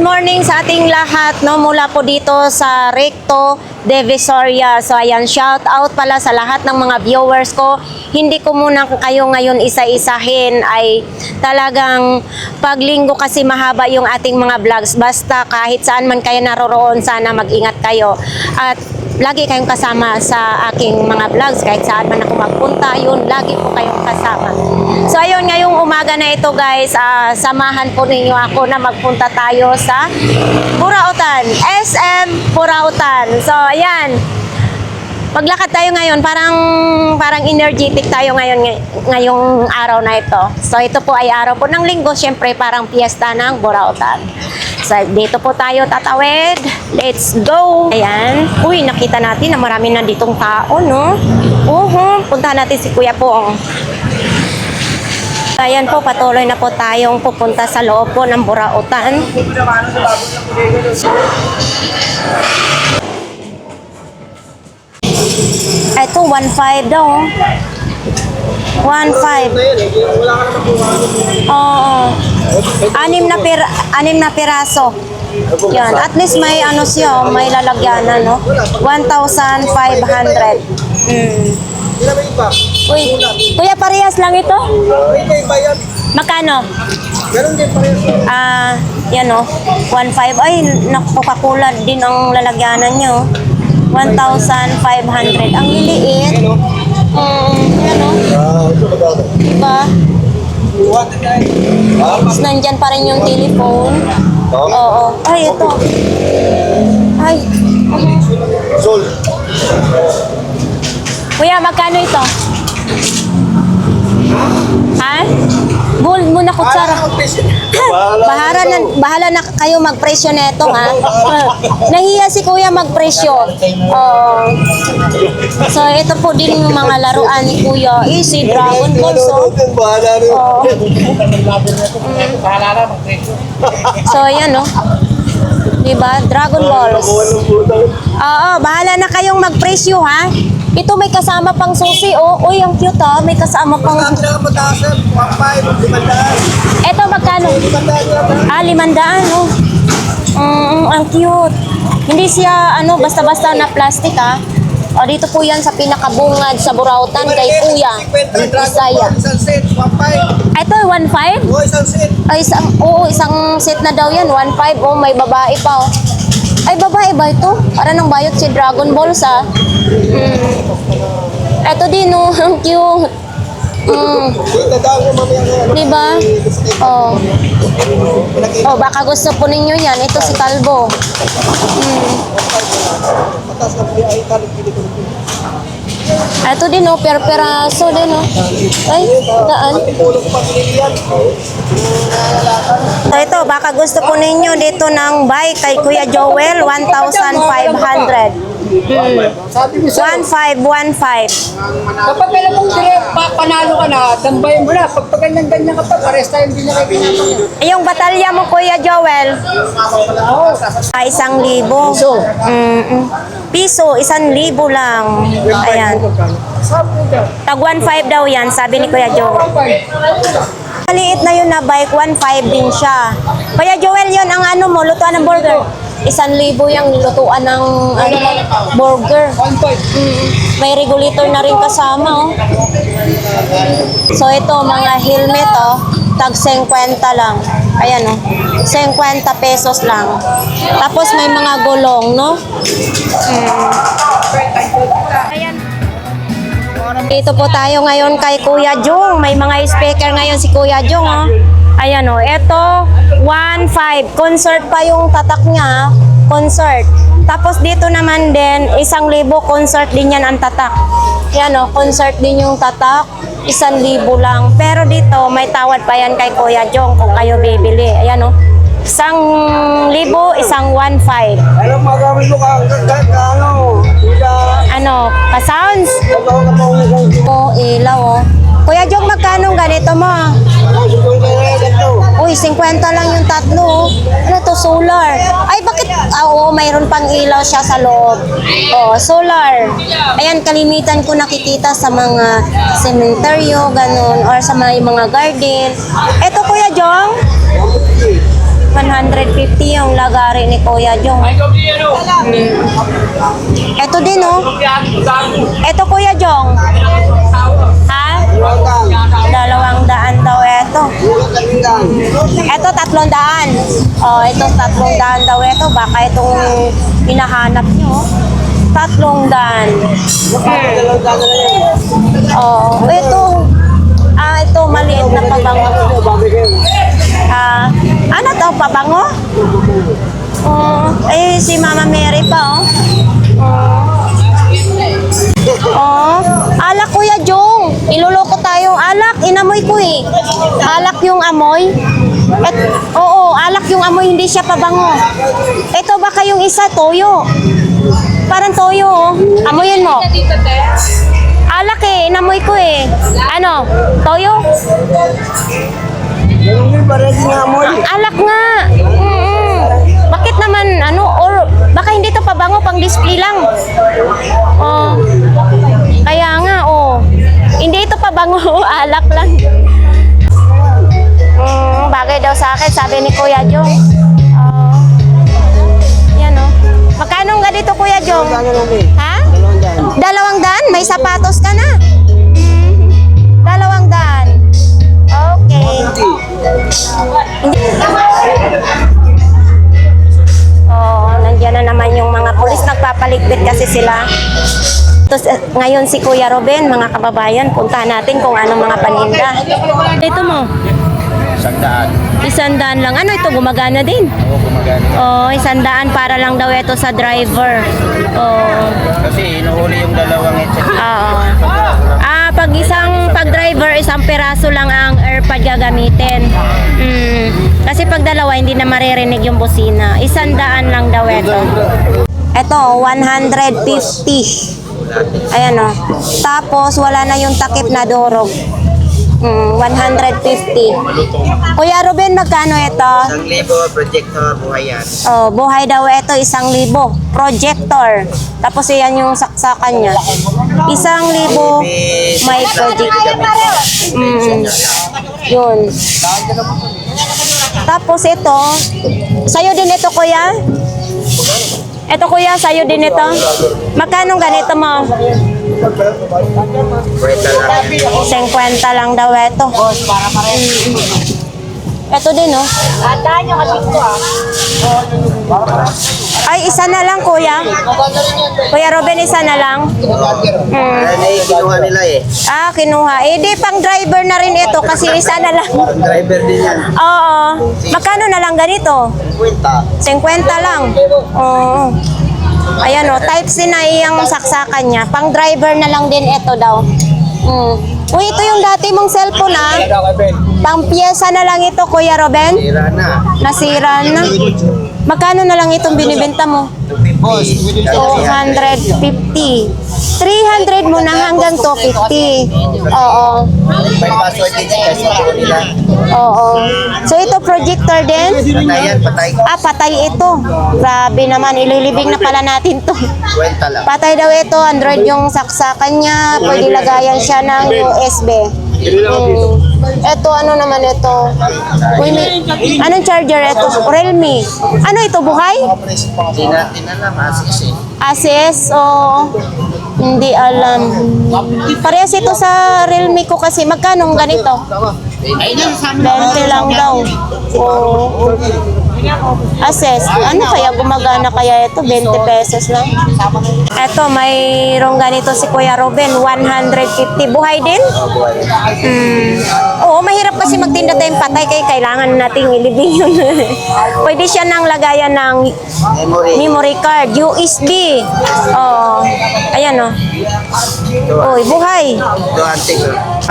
morning sa ating lahat, no? Mula po dito sa Recto de Visoria. So ayan, shout out pala sa lahat ng mga viewers ko. Hindi ko muna kayo ngayon isa-isahin, ay talagang paglinggo kasi mahaba yung ating mga vlogs. Basta kahit saan man kayo naroroon, sana mag-ingat kayo. At lagi kayong kasama sa aking mga vlogs. Kahit saan man ako magpunta, yun, lagi po kayong kasama. So ayun, ngayong umaga na ito guys, samahan po ninyo ako na magpunta tayo sa Burautan, SM Burautan. So ayan, maglakad tayo ngayon, parang energetic tayo ngayong araw na ito. So ito po ay araw po ng linggo, syempre parang piyesta ng Burautan. So dito po tayo tatawid. Let's go! Ayan. Uy, nakita natin na marami na ditong tao, no? Puntahan natin si Kuya Pong. Ayan po, patuloy na po tayong pupunta sa loob po ng Burautan. Ito, 1.5 daw. 1.5. Oo. Anim na piraso. Yan. At least may ano siya, may lalagyanan, no? 1,500. Uy, Kuya, parehas lang ito? Makano? Meron din parehas. Yan o. 1.5. Ay, nakukakulad din ang lalagyanan nyo. 1,500. Ang liliit. Yan o. Diba? Tapos nandyan pa rin yung telephone. Oo. Ay, ito. Ay. Sol. Kuya, magkano ito? Ha? Gold muna kutsara. Bahala na kayo magpresyo neto, ha? Nahiya si Kuya magpresyo. So, ito po din yung mga laruan ni Kuya. Si Dragon Ball, so. So, ayan, no? Diba? Dragon Balls. Oo, bahala na kayong magpresyo, ha? Ito may kasama pang susi, oh. Uy, ang cute, ha? May kasama pang... Ito, magkano? 500, oh. Ang cute. Hindi siya, basta-basta na plastic, ha? O, dito po yan sa pinakabungad sa Burautan kay Kuya Isaya. Ito, 1.5? Oo, isang set. Ay, isang set na daw yan. 1.5, oh. May babae pa, oh. Ay, babae ba ito? Para nang bayot si Dragon Ball sa... Ito din, oh. Ang cute. Diba? Oh. Oh, baka gusto po ninyo yan. Ito si Kalbo. Ito din, oh. Per-peraso din, oh. Ay, daan. So ito, baka gusto po ninyo dito ng bike kay Kuya Joel, 1,500. 1,515. Kapag alam mong panalo ka na, tambayan mo na. Pag ganyan-ganyan ka pa, pares tayong binigay pinapang. Yung batalya mo, Kuya Joel? 1,000. Piso, 1,000 lang. Ayan. Tag 1.5 daw yan, sabi ni Kuya Joel. Maliit na yun na bike, 1.5 din siya. Kuya Joel, yun ang mo, lutuan ng burger. 1,000 yung lutuan ng burger. May regulator na rin kasama, oh. So ito, mga helmet, oh, tag 50 lang. Ayan, oh, 50 pesos lang. Tapos may mga gulong, no? Ayan. Dito po tayo ngayon kay Kuya Jong. May mga speaker ngayon si Kuya Jong, oh. Ayan, oh. Ito, 1.5. Concert pa yung tatak niya, concert. Tapos dito naman din, 1,000 concert din yan ang tatak. Yan, oh. Concert din yung tatak, 1,000 lang. Pero dito, may tawad pa yan kay Kuya Jong kung kayo bibili. Ayan, oh. 1,000, 1,500. Alam, magamit mo Ka-sounds? Oh, ilaw, oh. Kuya Jong, magkano ganito mo? Uy, 50 lang yung tatlo. Ano to, solar? Ay, bakit? Oo, mayroon pang ilaw siya sa loob. Oh, solar. Ayan, kalimitan ko nakikita sa mga sementeryo, ganun, or sa mga garden. Eto, Kuya Jong? 150 yung lagari ni Kuya Jong. Ito din, oh. Ito, Kuya Jong. Ha? 200 daw ito. Ito, 300. Oh, ito, 300 daw ito. Baka itong hinahanap nyo. 300. Oh, ito. Ito, maliit na pabango. Ano to, pabango? Si Mama Mary pa, alak, Kuya Jong. Iluloko tayong alak. Inamoy ko eh. Alak yung amoy. Alak yung amoy, hindi siya pabango. Ito baka yung isa, toyo. Parang toyo, oh. Amoyin mo. Alak eh, inamoy ko eh. Ano? Toyo? Alak nga. Bakit naman, or baka hindi to pabango, pang display lang. Kaya nga, hindi ito pabango, alak lang. Bagay daw sa akin, sabi ni Kuya Jong. Yan, Magkano nga dito, Kuya Jong? Ha? 200? May sapatos ka na. 200. Okay. Nandiyan na naman yung mga pulis. Nagpapaligpit kasi sila. Tapos, ngayon si Kuya Ruben, mga kababayan, puntahan natin kung anong mga paninda. Ito mo. 100 lang. Ano ito? Gumagana din? Oo, gumagana. 100 para lang daw ito sa driver. Kasi inuhuli yung dalawang ito. Pag driver, isang piraso lang ang AirPod gagamitin. Kasi pag dalawa, hindi na maririnig yung busina. 100 lang daw ito. Ito, 150. Ayan, Tapos, wala na yung takip na durog. 150. Kuya Ruben, magkano ito? 1,000 projector, buhay yan. Buhay daw ito, 1,000. Projector. Tapos yan yung saksakan niya. 1,000 may projector. Yun. Tapos ito, sa'yo din ito, Kuya? Ito, Kuya, sa'yo din ito? Magkano ganito mo? 50 lang daw ito. Ito din, Ay, isa na lang, Kuya. Kuya Ruben, isa na lang. Kinuha nila eh. Kinuha. Di pang driver na rin ito kasi isa na lang. Driver din yan. Oo. Magkano na lang ganito? 50 lang. Oo. Ayan, type C na iyang saksakan niya. Pang driver na lang din ito daw. Uy, ito yung dati mong cellphone, Pang pyesa na lang ito, Kuya Ruben. Tira na. Nasira na. Magkano na lang itong binibenta mo? 250. 300 muna hanggang 250. Oo. May password din kasi nila. Oo. So ito projector din? Patayan, patay. Patay ito. Grabe naman, ililibing na pala natin to. 50 lang. Patay daw ito, Android yung saksakan niya. Pwede lagayan siya ng USB. Ito, ano naman ito? Anong charger ito? Realme. Ano ito, buhay? Hindi natin alam, asis eh. Asus o hindi alam. Parehas ito sa Realme ko kasi. Magkano ganito? 20 lang daw. Asus. Ano kaya gumagana kaya ito? 20 pesos lang. Ito, mayroong ganito si Kuya Ruben. 150. Buhay din? Oo, mahirap kasi magtinda tayong patay kaya kailangan nating ilibing yun. Pwede siya nang lagayan ng memory card, USB. Ayan Uy, buhay. Ito antik.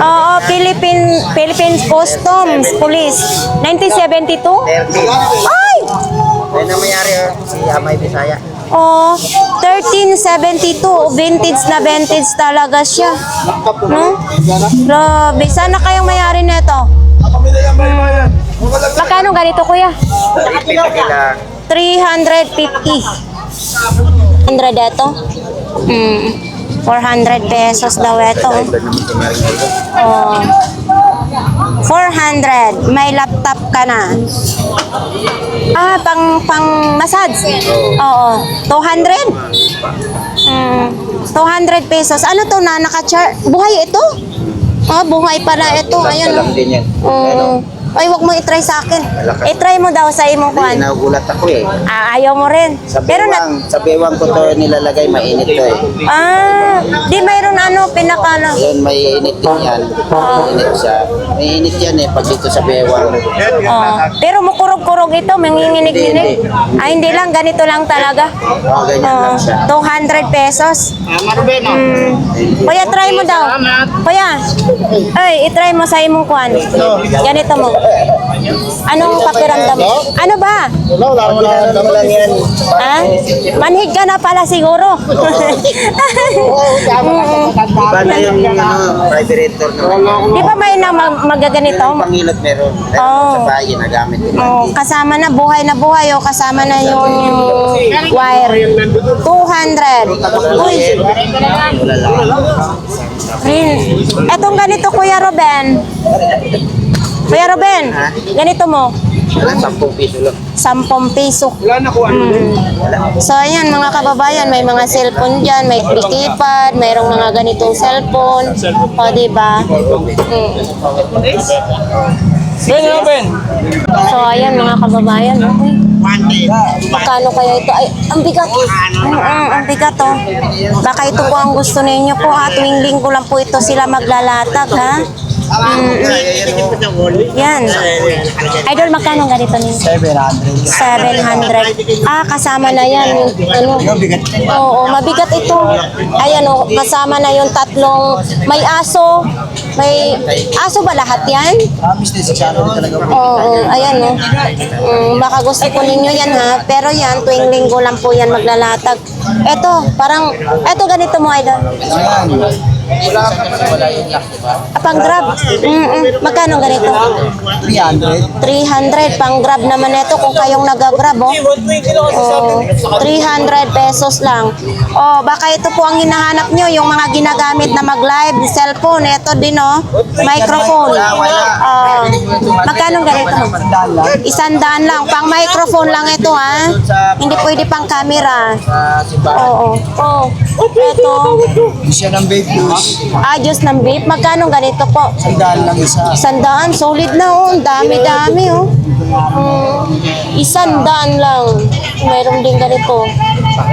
Oo, Philippines Customs Police. 1972? 30. Ay! Ay na mayari si Amay Bisaya. 1372. Vintage na vintage talaga siya. Grabe. Sana kayong mayari nito. Magkano ganito, Kuya? 350. 100 ito? 400 pesos daw ito. 400. May laptop ka na. Pang massage? Oo. 200? 200 pesos. Ano to na naka-char? Buhay ito? Buhay pala ito. Ayan. Lang din yan. Ay, wag mo i-try sa akin. I-try mo daw sa imong kuhan. Nagulat ako eh. Ayaw mo rin. Sa Pero sa bewang ko to nilalagay, mainit to eh. di mayroon pinaka na. Yun, may init din yan. Mainit siya. May init yan eh, pag dito sa bewang. Pero mukurog-kurog ito, manginginig-ginig. Ay, hindi lang, ganito lang talaga. Ganyan lang siya. 200 pesos. Kuya, try mo daw. Kuya, ay, i-try mo sa imong kuhan. Ganito mo. Anong pakiramdam? Ano ba? Ano lang yan. Manhid ka na pala siguro. Iba na yung vibrator naman. Di ba may na magaganito? Pangilot meron. Sa bahay, nagamit nila. Kasama na buhay, kasama na yung wire. 200. Uy. Etong ganito, Kuya Ruben. Kuya Ruben, ganito mo. 10 piso lang. 10 piso. So ayan mga kababayan, may mga cellphone dyan, may keypad, mayroong mga ganitong cellphone. O diba? So ayan mga kababayan. Magkano kaya ito? Ay, ang bigat. Ang bigat to. Baka ito po ang gusto ninyo po ha. Tuwing linggo lang po ito sila maglalatag ha. Yan. Idol, magkano ang ganito ninyo? 700. Kasama na yan. Oo, mabigat ito. Ayan o, kasama na yung tatlong, may aso. May aso ba lahat yan? Oo, ayan o. Baka gusto po ninyo yan ha. Pero yan, tuwing linggo lang po yan maglalatag. Eto, parang, eto ganito mo, Idol. Pang grab. Magkano ganito? 300. Pang grab naman ito kung kayong nag-grab, oh. 300 pesos lang. Baka ito po ang hinahanap nyo, yung mga ginagamit na mag-live, cellphone. Ito din, oh. Microphone. Magkano ganito? 100 lang. Pang microphone lang ito, ha. Hindi pwede pang camera. Oo. Ito. Siya ng babe juice. Diyos ng vape. Magkano ganito po? 100 lang isa. 100. Solid na oh. Dami-dami oh. 100 lang. Mayroon din ganito.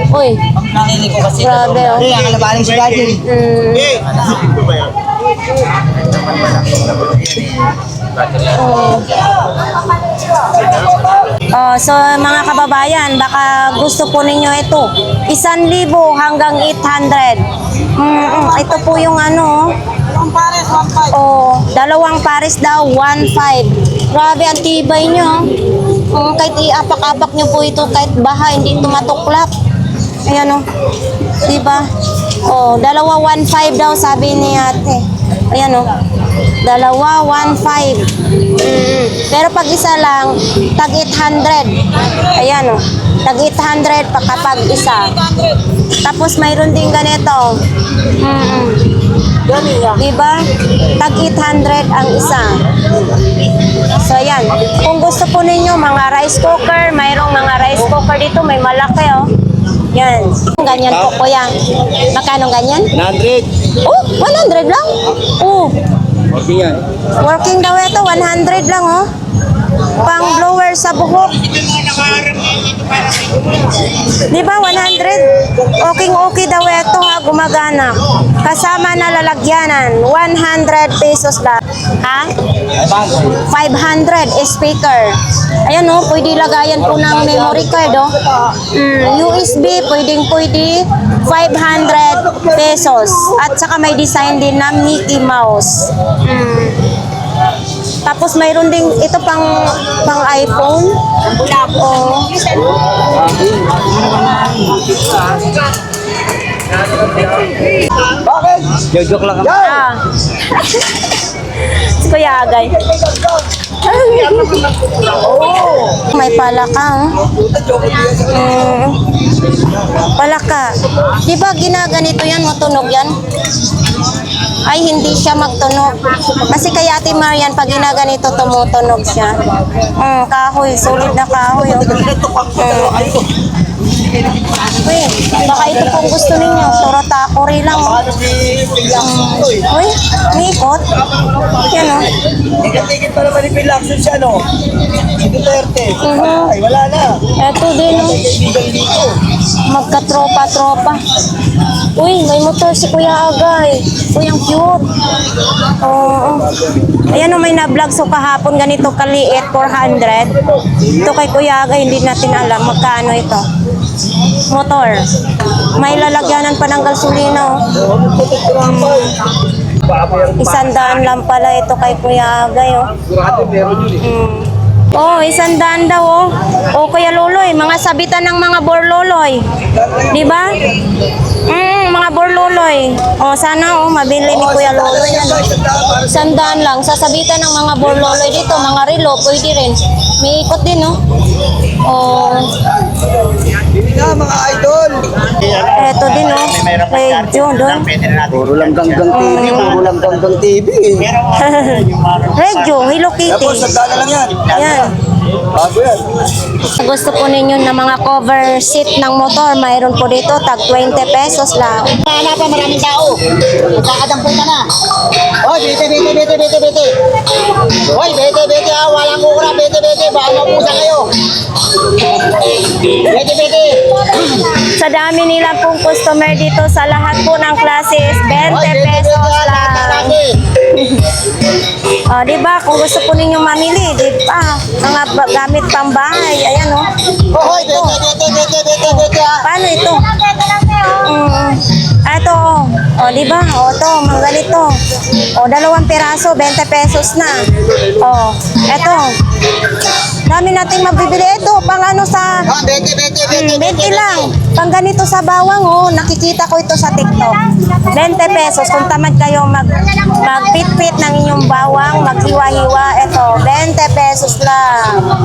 Uy. Grabe oh. Kalabanin si Daddy. So mga kababayan, baka gusto po ninyo ito. 1,000 hanggang 800. Ito po yung ano. Dalawang pares daw, 1,500. Grabe, ang tibay nyo. Kahit iapak-apak nyo po ito, kahit baha, hindi ito matuklap. Ayan o. Diba? Dalawa 1,500 daw, sabi ni ate. Ayan o. Dalawa, 1,500. Pero pag isa lang, tag 800. Ayan o. Tag 800 pa kapag isa. Tapos mayroon din ganito. Diba? Tag 800 ang isa. So ayan. Kung gusto po ninyo mga rice cooker, mayroong mga rice cooker dito, may malaki oh. Yan. Ganyan po kuya. Magkano ganyan? 100. 100 lang? Okay yan. Working daw ito, 100 lang oh. Pang blower sa buhok. Di ba 100? Okay daw ito ha, gumagana. Kasama na lalagyanan, 100 pesos lang. Ha? 500 speaker. Ayan oh, pwede lagayan po ng memory card oh. USB, pwede 500 pesos. At saka may design din na Mickey Mouse. Tapos mayroon ding ito pang iPhone. Bakit? Joke lang kami. Si Kuya Agay. May palaka, palaka. Di ba ginaganito yan, matunog yan? Ay, hindi siya magtunog. Kasi kay Ate Marian, pag ginaganito, tumutunog siya. Kahoy, solid na kahoy. Uy, baka ito pong gusto ninyo. Toro-takori lang. Uy, may ikot. Yan o. Tigit pa naman yung election siya, no? Si Duterte. Ay, wala na. Eto din o. Magkatropa-tropa. Uy, may motor si Kuya Agay. Uy, ang cute. Oo. Ayan o, may na-vlog. So, kahapon ganito kaliit, 400. Ito kay Kuya Agay, hindi natin alam magkano ito. Motor. May lalagyanan pa ng gasolina. $100 lang pala ito kay Kuya Agay. Oh, $100 daw oh. O Kuya Loloy, mga sabitan ng mga borloloy. Di ba? Mga borloloy. O sana oh, mabili ni Kuya Loloy yan. $100 lang. Sasabitan ng mga borloloy dito, mga relo, pwede rin. May ikot din oh. Oh. Na, mga idol. Eto din oh. Radio doon. Puro lang ganggang TV, puro lang ganggang TV. Radio, Hello Kitty. Tapos, sandala lang yan. Yan. Bago yan. Gusto po ninyo ng mga cover seat ng motor, mayroon po dito, tag 20 pesos lang. Hanapan maraming tao. Magkakadampong ka na. Hoy, bete. Hoy, bete, walang kukura, bete, baka mapusa kayo. Bete. Sa dami nila pong customer dito sa lahat po ng classes, 20 pesos lang. O, di ba? Kung gusto po ninyong mamili, di ba? Mga gamit pambahay, ayan o. Hoy, bete. Paano ito? Ito, o, di ba? O, ito, mga ganito. O, 2 piraso, 20 pesos na. O, ito. Dami nating mabibili. Ito, pang ano sa... Bete. 20 lang. Pang ganito sa bawang, oh, nakikita ko ito sa TikTok. 20 pesos. Kung tamad kayo magpit-pit ng inyong bawang, maghiwa-hiwa, ito, 20 pesos lang.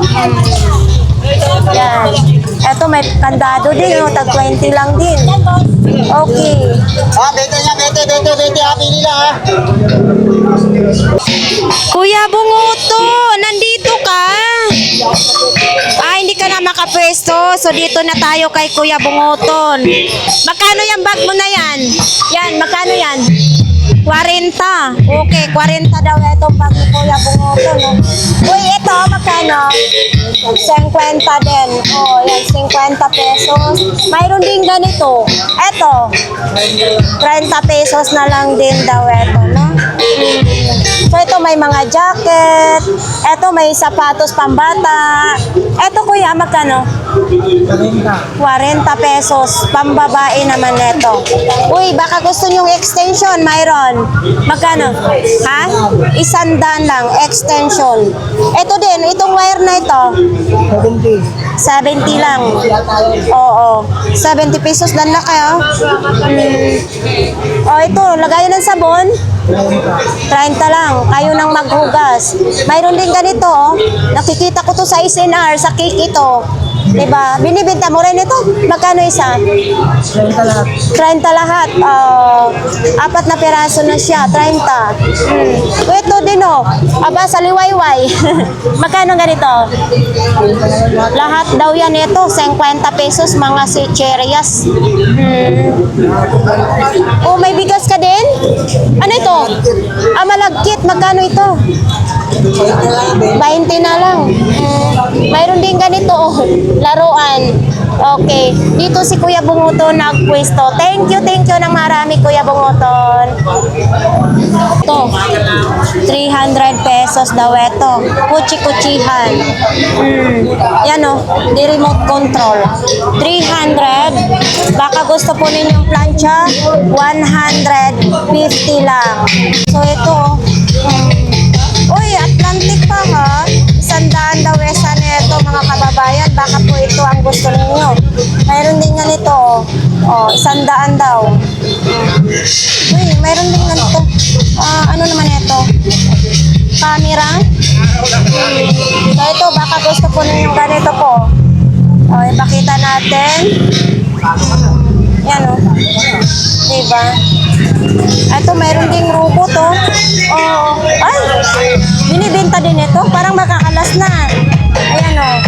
Yan. Ito, may kandado din, oh, tag 20 lang din. Okay. Bete, happy nila ha. Kuya Bunguto, nandito ka? Hindi ka na makapwesto. So, dito na tayo kay Kuya Bunguton. Magkano yung bag mo na yan? Yan, magkano yan? 40. Okay, 40 daw itong bag ni Kuya Bunguton. No? Uy, ito, magkano? 50 din. Oh, yan, 50 pesos. Mayroon din ganito. Ito, 30 pesos na lang din daw ito, no? So, ito may mga jacket. Ito may sapatos pambata. Ito kuya, magkano? 40 pesos. Pambabae naman ito. Uy, baka gusto nyong extension, mayroon. Magkano? Ha? 100 lang, extension. Ito din, itong wire na ito. 70 lang. Oo. 70 pesos lang na kayo. Oh, ito, lagayan ng sabon. 30 lang. Kayo nang maghugas. Mayroon din ganito, oh. Nakikita ko to sa SNR, sa cake ito. Diba? Binibenta mo rin ito. Magkano isa? 30 lahat. 30 lahat. 4 na piraso na siya. 30. Ito din, oh. Aba, sa liwayway. Magkano ganito? Lahat daw yan ito. 50 pesos, mga chicherias. Oh, may bigas ka din? Ano ito? Malagkit. Magkano ito? 20 na lang. Mayroon din ganito, oh. Laruan. Okay. Dito si Kuya Bunguton nagpwesto. Thank you ng marami, Kuya Bunguton. Ito. 300 pesos daw ito. Kuchi-kuchihan. Yan o. Di remote control. 300. Baka gusto po ninyong plancha, 150 lang. So ito. Uy, Atlantic pa ha. 100 daw esa nito mga kababayan. Baka po ito ang gusto ninyo. Mayroon din nga nito. Oh, 100 daw. Uy, mayroon din nga nito. Ano naman ito? camera. So ito, baka gusto po ninyong ganito po. O, ipakita natin. Yan o. Diba? Ito, mayroon ding robot o. Oh. Ay! Binibenta din ito. Parang makakalas na. Ayan o.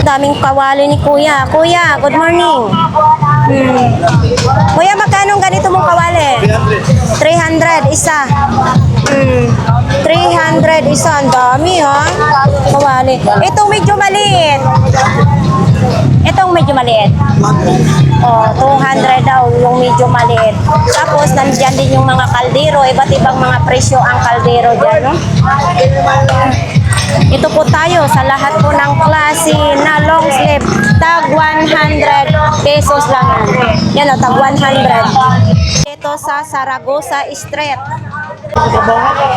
Daming kawali ni Kuya. Kuya, good morning. Kuya, magkano ganito mong kawali? 300 isa. 300 isa. Ang dami ha. Kawali. Itong medyo maliit. Itong medyo maliit. Oh, 200 daw yung medyo maliit. Tapos nandiyan din yung mga kaldero, iba't ibang mga presyo ang kaldero diyan, no? Ito po tayo sa lahat po ng klase na long sleeve, tag 100 pesos lang yan. Yan o, tag 100. Ito sa Saragosa Street.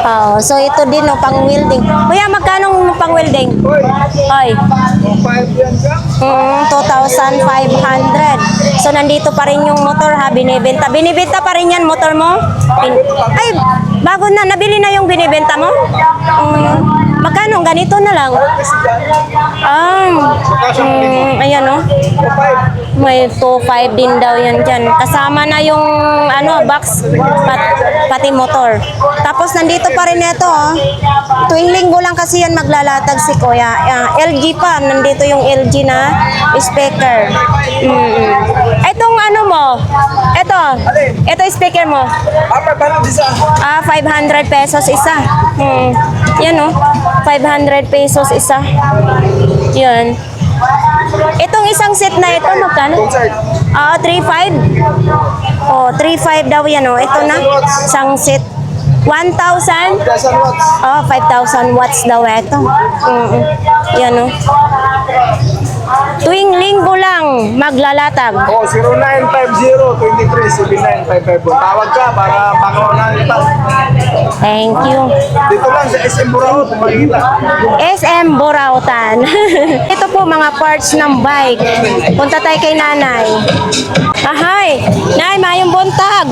Oh, so ito din no, pang welding. Kuya, magkano pang welding? Ay. 2,500. So nandito pa rin yung motor ha, binibenta. Binibenta pa rin yan motor mo? Ay, bago na, nabili na yung binibenta mo? Magkano? Ganito na lang. Ayan o. May 2.5 din daw yan dyan. Kasama na yung ano, box, pati motor. Tapos nandito pa rin ito oh. Tuwing linggo lang kasi yan maglalatag si Kuya. LG pa. Nandito yung LG na speaker. Itong ano mo? Ito speaker mo. 500 pesos isa. Yan oh. 500 pesos isa. Yan. Itong isang set na ito, magkano? 3.5. Oh, 3.5 daw yan oh. Ito na, isang set. 1,000? Oh, 5,000 watts daw ito. Yan oh. Tuwing linggo lang maglalatag. Oh, 0950-23-7955. Tawag ka para makaunahan kita. Thank you. Dito lang sa SM Burao, makikita. SM Burautan. Ito po mga parts ng bike. Punta tayo kay nanay. Ahay, nay, mayong buntag.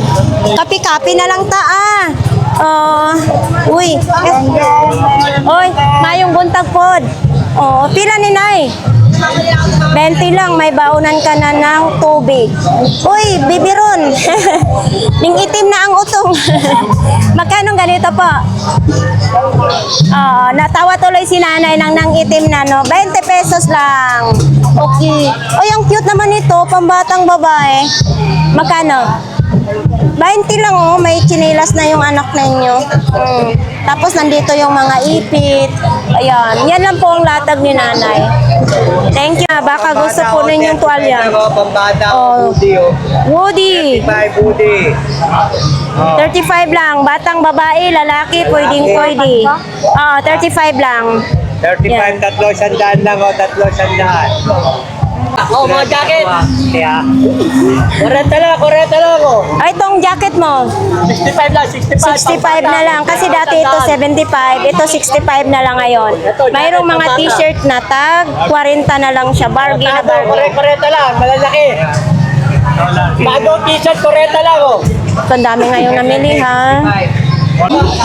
Kapi-kapi na lang taa. Uy, mayong buntag pod. Pila ni nay? 20 lang, may baunan ka na ng tubig. Uy, bibiron. Ning itim na ang utong. Magkano ganito po? Natawa tuloy si nanay nang itim na, no? 20 pesos lang. Okay. Uy, ang cute naman ito, pambatang babae. Magkano? 20 lang oh, may chinilas na yung anak ninyo. Tapos nandito yung mga ipit. Ayan, yan lang po ang latag ni nanay. Thank you. Baka gusto po ninyong tuwalya. Oh. Woody. 35 lang. Batang babae, lalaki, pwedeng. 35 lang. 35, tatlo, sandaan lang o, tatlo, sandaan. Mga jacket. Kaya. 40 lang o. Ay, itong jacket mo. 65 lang, 65. 65 na lang. Kasi dati ito 75. Ito 65 na lang ngayon. Mayroong mga t-shirt na tag. 40 na lang siya. Bargain na bargain. 40 lang, malalaki. Bago t-shirt, 40 lang o. Ang dami ngayong namili ha.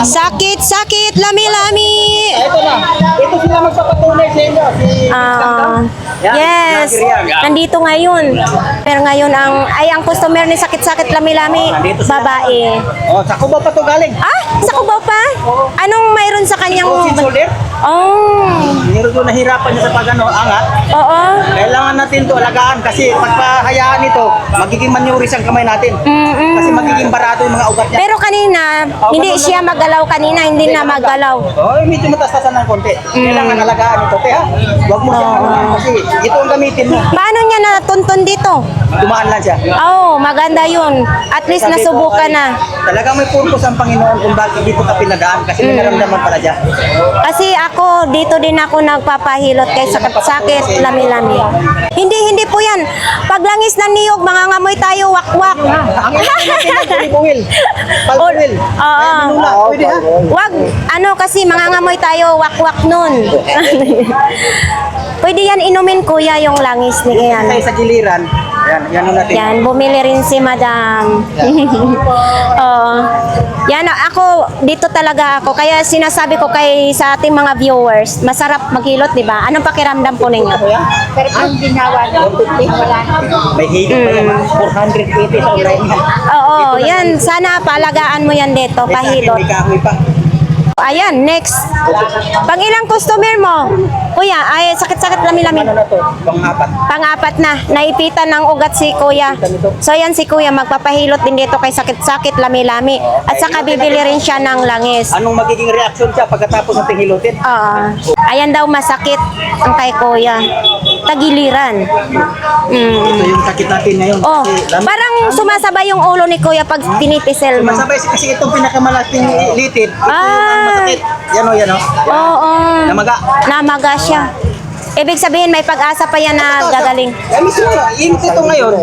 Sakit, lami-lami. Ito na. Ito sila magpapatunay sa inyo. Yes. Nandito ngayon. Pero ngayon ang customer ni sakit-sakit lami-lami, babae. Oh, sa Cubao pa to galing. Sa Cubao pa? Anong mayroon sa kanyang... Shoulder. Meron doon nahirapan niya sa angat. Oo. Kailangan natin to alagaan kasi pagpahayaan nito, magiging manyuris ang kamay natin. Kasi magiging barado yung mga ugat niya. Pero kanina, hindi siya magalaw kanina, hindi na magalaw. Oh, medyo matastasan ng konti. Kailangan alagaan ito. Kaya, huwag mo siyang kasi ito ang gamitin mo. Paano niya natuntun dito? Dumaan lang siya. Maganda yun. At least Sabi ko, nasubukan ay, na. Talagang may purpose ang Panginoon kung bakit dito ka pinadaan kasi may naramdaman pala siya. Kasi ako, dito din ako nagpapahilot kay sakit-sakit, lami-lami. Hindi po yan. Paglangis ng niyog, mangangamoy tayo, wak-wak. Ang palibuhil. Palbuhil. Oo. Pwede ha? Wag, kasi mangangamoy tayo, wak-wak nun. Pwede yan inumin kuya yung langis ni Ian. Kasi sa giliran, Yan natin. Yan, bumili rin si Madam. Oo. Yan, ako, dito talaga ako. Kaya sinasabi ko sa ating mga viewers, masarap maghilot, di ba? Anong pakiramdam po ninyo? Pero kung ginawa niyo, wala na. May higit pa yan. 480 sa online yan. Oo, yan. Sana paalagaan mo yan dito, pahilot. May kahoy pa. Ayan, next. Pang ilang customer mo? Kuya, ay sakit-sakit lami-lami. Ano na to? Pang-apat. Pang-apat na, naipitan ng ugat si Kuya. So yan si Kuya, magpapahilot din dito kay sakit-sakit, lami-lami. At saka bibili rin siya ng langis. Anong magiging reaction siya pagkatapos ng hilutin? Oo. Ayan daw masakit ang kay Kuya. Tagiliran. Ito yung sakit natin ngayon. Oh, Kasi parang sumasabay yung ulo ni Kuya pag tinitisel mo. masabay kasi itong pinakamalaking litid. Ito Ah. yung masakit. Yan o, yan o. Oo. Namaga. Namaga siya. Ibig sabihin may pag-asa pa yan na gagaling. Eh, mismo, ito ngayon.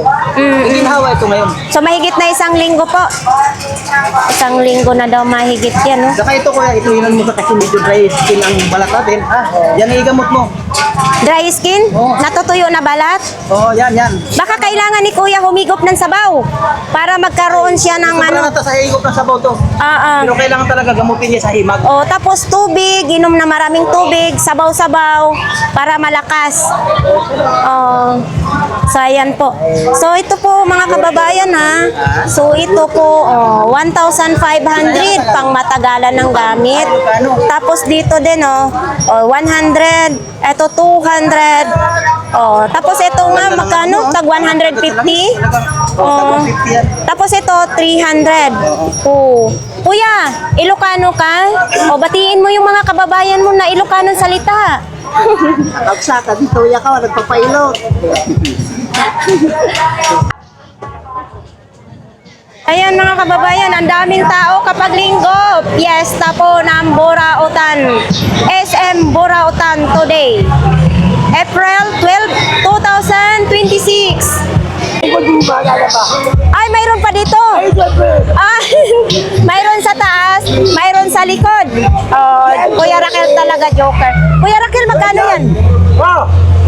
Ginhawa ito ngayon. So mahigit na 1 linggo po. 1 linggo na daw mahigit yan, no? Saka ito kuya, ito yun mo sa kasi medyo dry skin ang balat natin. Yan ang igamot mo. Dry skin? Oo. Natutuyo na balat? Oh, yan, yan. Baka kailangan ni Kuya humigop ng sabaw para magkaroon siya ng Sobrang ano. nata sa higop ng sabaw to. Pero kailangan talaga gamutin niya sa himag. O tapos tubig, inom na maraming tubig, sabaw-sabaw para malakas. So ayan po. So ito po mga kababayan ha. So ito po 1,500 pang matagalan ng gamit. Tapos dito din 100, ito 200. Tapos ito nga magkano? Tag 150. Tapos ito 300. Kuya, Ilocano ka? Batiin mo yung mga kababayan mo na Ilocano salita. Agsaka, dito ya ka, nagpapailot. Ayan mga kababayan, ang daming tao kapag linggo. Fiesta po ng Burautan. SM Burautan today. April 12, 2026. Ay, mayroon pa dito. Mayroon sa taas, mayroon sa likod. Kuya Raquel talaga joker. Kuya Raquel, magkano yan?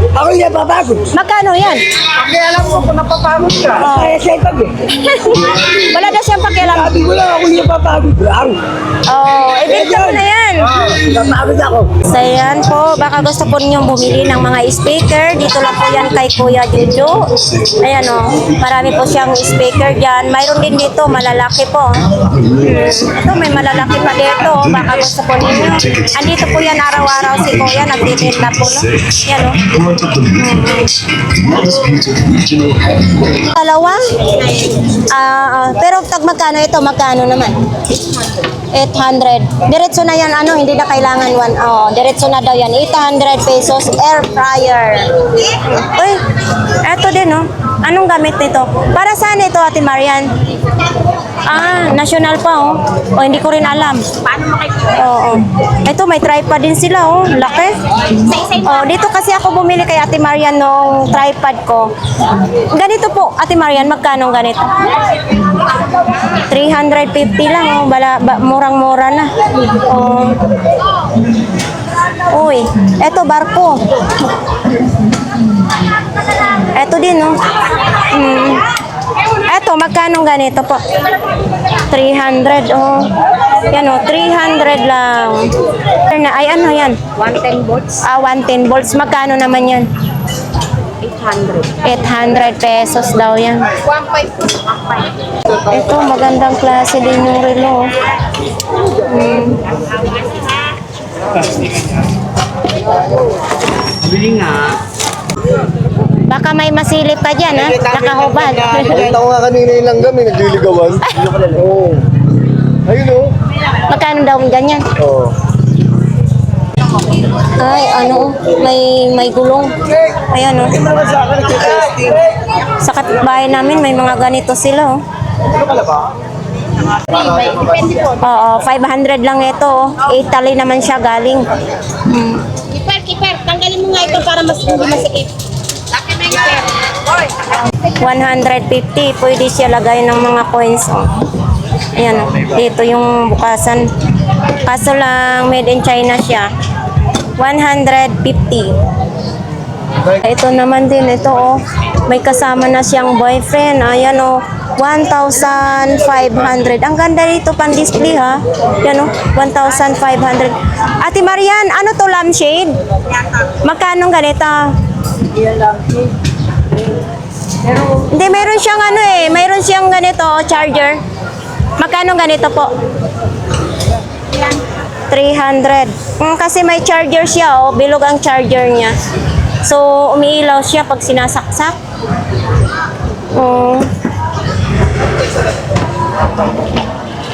Ako yung napapagod. Magkano yan? Kasi alam ko kung napapagod ka. Kaya siya ipag eh. Wala na siyang pakialam. Sabi ko lang ako yung napapagod. Ibigta mo na yan. Napapagod ako. So yan po, baka gusto po ninyong bumili ng mga speaker. Dito lang po yan kay Kuya Juju. Ayan marami po siyang speaker dyan. Mayroon din dito, malalaki po. Ito, may malalaki pa dito. Baka gusto po ninyo. Andito po yan araw-araw si Kuya, nagtitinda po. Yan Dalawa? Pero tag magkano ito? Magkano naman? 800. Diretso na yan, hindi na kailangan diretso na daw yan. 800 pesos, air fryer. Uy, eto din, Anong gamit nito? Para saan ito, Ate Marian? National pa, hindi ko rin alam. Paano makikita? Oo. Ito, may tripod din sila, Laki. Dito kasi ako bumili kay Ate Marian nung tripod ko. Ganito po, Ate Marian, magkano ganito? 350 lang, murang-mura na. Uy, eto barko. Eto din, Eto, magkano ganito po? 300, Yan, 300 lang. Ay, ano yan? 110 volts. 110 volts. Magkano naman yan? 800 pesos daw yan. 1.5. Ito, magandang klase din yung relo. Bili nga. Baka may masilip ka dyan, ha? Nakahubad. Nakita ko nga kanina yung langgam, nagliligawan. Oo. Ayun o. Magkano daw ganyan? Oo. Ay, may gulong. Ayan, Naman sa akin, nag-testing. Sa kapitbahay namin, may mga ganito sila, Ano ka ba? Depende po. Oo, 500 lang ito, Italy naman siya galing. Kiper, tanggalin mo nga ito para mas hindi masikip. Laki na yung 150, pwede siya lagay ng mga coins. Ayan, dito yung bukasan. Kaso lang, made in China siya. 150. Ito naman din, ito oh. May kasama na siyang boyfriend. Ayan oh, 1,500. Ang ganda dito pan-display ha. Yan oh, 1,500. Ate Marian, ano to, lampshade? Magkano ganito? Hindi, meron siyang ano eh. Meron siyang ganito, charger. Magkano ganito po? 300. Kasi may charger siya, oh. Bilog ang charger niya. So, umiilaw siya pag sinasaksak.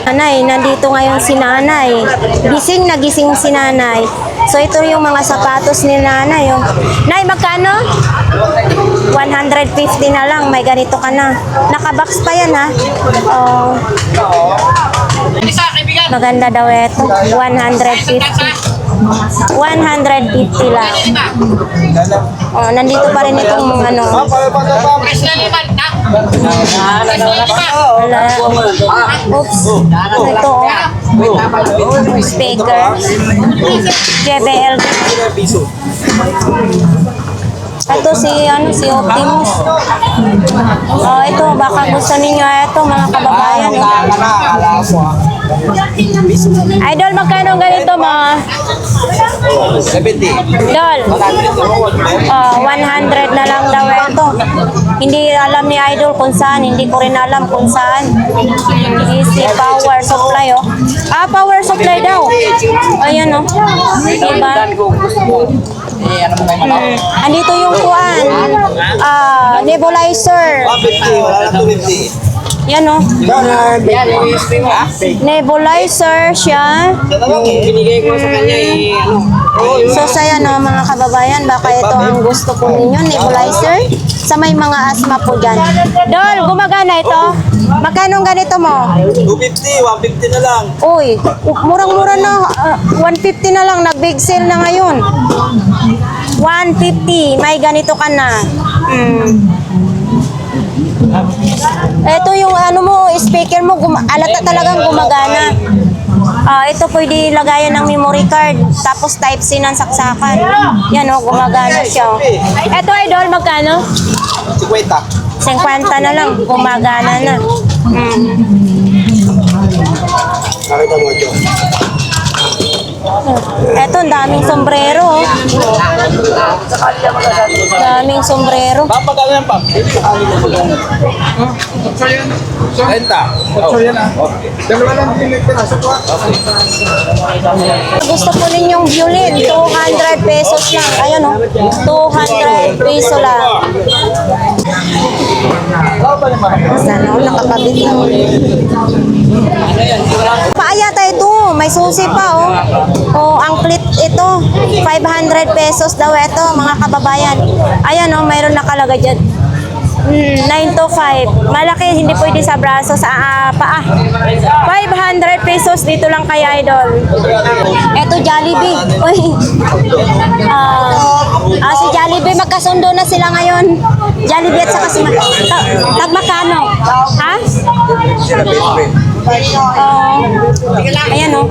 Nanay, nandito ngayon si nanay. Gising na gising si nanay. So, ito yung mga sapatos ni nanay. Oh. Nay, magkano? 150 na lang. May ganito ka na. Nakabox pa yan ha. Oh. Maganda daw ito. 150. 150 lang. Oh, nandito pa rin itong ano. Wala. Oops. Ito oh. Speaker. JBL. Ito si si Optimus. Oh, ito baka gusto niyo ito mga kababayan. Idol, magkano ganito mga? 70. Idol. 100 na lang daw ito. Hindi alam ni Idol kung saan, hindi ko rin alam kung saan. Easy power supply oh. Power supply daw. Ayan oh. Diba? Andito yung kuan. Nebulizer. 150, wala lang 250. Yan oh. Nebulizer siya. Binigay ko sa kanya So saya no mga kababayan, baka ito ang gusto po ninyo, nebulizer. Sa may mga asma po dyan. Dol, gumagana ito. Magkano ganito mo? 250, 150 na lang. Uy, murang-mura na. 150 na lang, nag-big sale na ngayon. 150, may ganito ka na. Ito yung ano mo, speaker mo, alata talagang gumagana. Ito pwede lagayan ng memory card, tapos type C ng saksakan. Yan o, gumagana siya. Ito idol, magkano? 50. 50 na lang, gumagana na. Nakita mo ito. Eto, ang daming sombrero. Oh. Daming sombrero. Papagano yan, Pap? 30. Dalawa lang pinagpiraso ko. Gusto po ninyong violin, 200 pesos lang. Ayan o, 200 peso lang. Sana ako nakapabit lang. Paayata ito, may susi pa oh. Oh, ang clip ito, 500 pesos daw ito mga kababayan. Ayan oh, mayroon nakalagay dyan. 9 to 5. Malaki, hindi pwede sa braso, sa paa. 500 pesos dito lang kay Idol. Eto Jollibee. Uy. Si Jollibee, magkasundo na sila ngayon. Jollibee at saka si Tagmakano. Ha? Ayan o.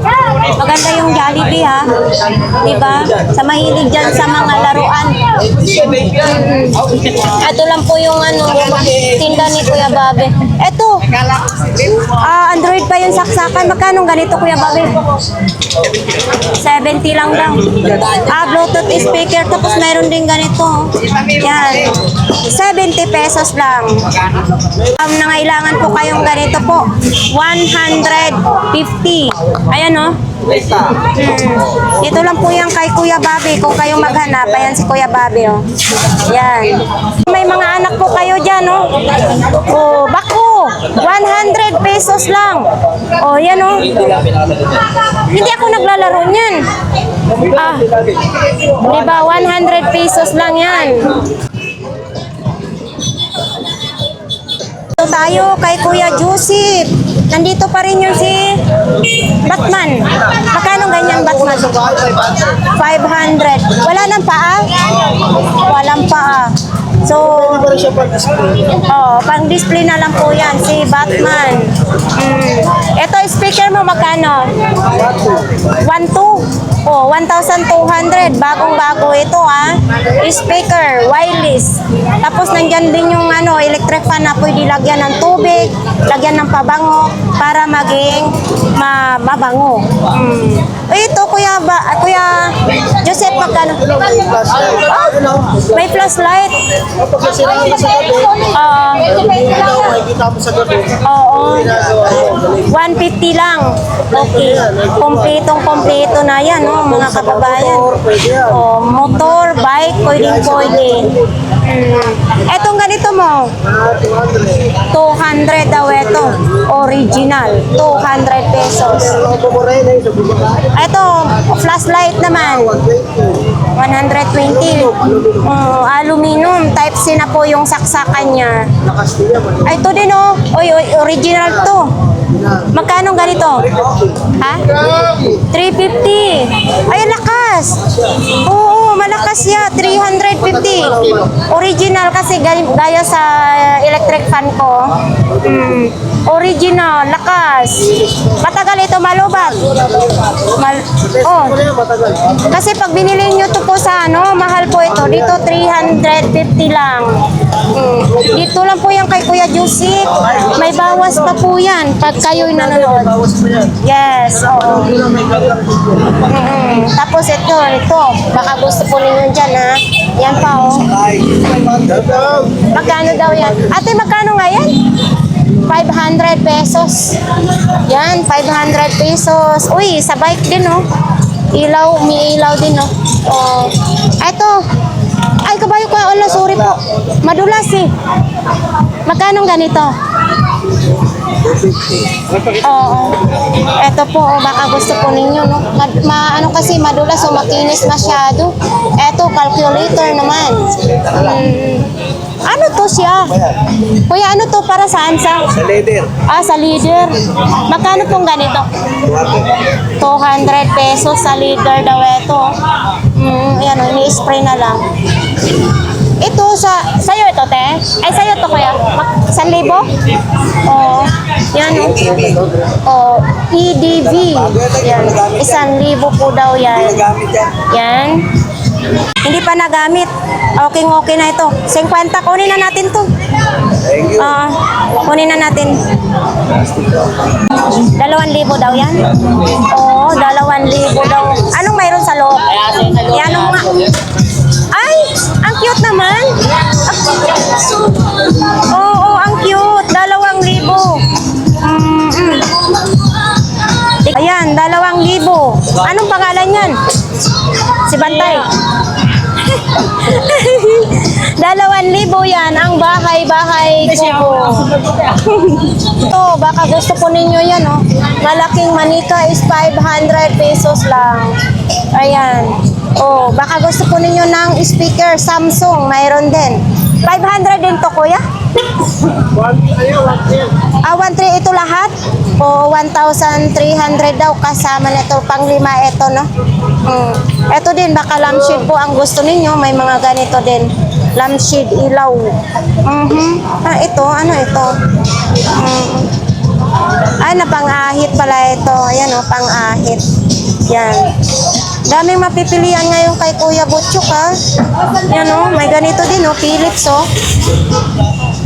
Maganda yung Jollibee ha. Diba? Sa mahilig dyan sa mga laruan. Ito lang po yung tinda ni Kuya Babe. Eto. Android pa yung saksakan. Magkano ganito Kuya Babe? 70 lang daw. Bluetooth speaker. Tapos meron din ganito. Yan. 70 pesos lang. Nangailangan po kayong ganito po. 150. Ayan o. Ito lang po yan kay Kuya Bobby. Kung kayo maghanap, ayan si Kuya Bobby oh. Yan. May mga anak po kayo dyan oh. Oh, bako. 100 pesos lang. Oh, yan oh. Hindi ako naglalaro niyan. Diba 100 pesos lang yan. Tayo kay Kuya Joseph. Nandito pa rin yung si Batman. Magkano ganyan Batman? 500. Wala nang paa? Walang paa. So, Pwede pa rin siya pag-display. pang display na lang po yan, si Batman. Ito, speaker mo magkano? 1,200. 1,200. Bagong-bago ito, Speaker, wireless. Tapos nandyan din yung electric fan na pwede lagyan ng tubig, lagyan ng pabango para maging mabango. Ito, Kuya Joseph, magkano? May flashlight. Kapag kasi nangyayin sa gabi, ikaw makikita mo sa gabi. Oo. Ginagawa mo. 150 lang. Okay. Kompletong-kompleto na yan, mga kababayan. Pwede yan. Motor, bike, pwede. Etong ganito mo, 200. 200 daw ito. Original, 200 pesos. Pero ako mo rin sa bumaba. Ito, flashlight naman, 120. Aluminum, type C na po yung saksakan niya. Nakastila mo. Ay, ito din original to. Magkano ganito? Ha? 350. Ay, lakas. Oo, malakas ya. 350. Original kasi gaya sa electric fan ko. Original, lakas. Matagal ito malubat. Ano yan, matagal. Kasi pag binili nyo to po sa mahal po ito. Dito 350 lang. Dito lang po yan kay Kuya Joseph. May bawas pa po yan pag kayo'y nanonood. Bawas mo yan. Yes, oo. Ito lang may gagang video. Tapos ito. Baka gusto po ninyo dyan, Yan pa, Gagang. Magkano daw yan? Ate, magkano nga yan? 500 pesos. Yan, 500 pesos. Uy, sa bike din, Ilaw, may ilaw din, Ito. Ay, kabayo ko. Sorry po. Madulas, Magkano ganito? Oo. Ito po, baka gusto po ninyo, kasi madulas o makinis masyado. Ito, calculator naman. Ano to siya? Kuya, ano to para saan sa? Sa leather. Sa leader. Magkano pong ganito? 200 pesos sa leader daw ito. Yan, ini-spray na lang. Ito sa'yo ito, te? Ay, sa'yo to, kuya? 1,000? Oo. Yan, EDV. Yan. 1,000 po daw yan. Yan. Hindi pa nagamit. Okay na ito. 50, kunin na natin to. Thank you. Kunin na natin. 2,000 daw yan? Oo, 2,000 daw. Anong mayroon sa loob? Yan ang mga... Ay! Ang cute naman! Oo, ang cute! 2,000. Ayan, 2,000. Anong pangalan yan? Si Bantay. 2,000 yan ang bahay-bahay ko. Ito, baka gusto po ninyo yan, Malaking manika is 500 pesos lang. Ayan. Baka gusto po ninyo ng speaker Samsung, mayroon din. 500 din to, kuya? 1,300 ito lahat? 1,300 daw kasama nito, pang-5 ito, Ito din, baka lampshade po ang gusto ninyo, may mga ganito din. Lampshade, ilaw. Ito, ano ito? Na pang-ahit pala ito. Ayan, pang-ahit. Yan. Daming mapipilian ngayon kay Kuya Butchuk, Yan, may ganito din, Philips,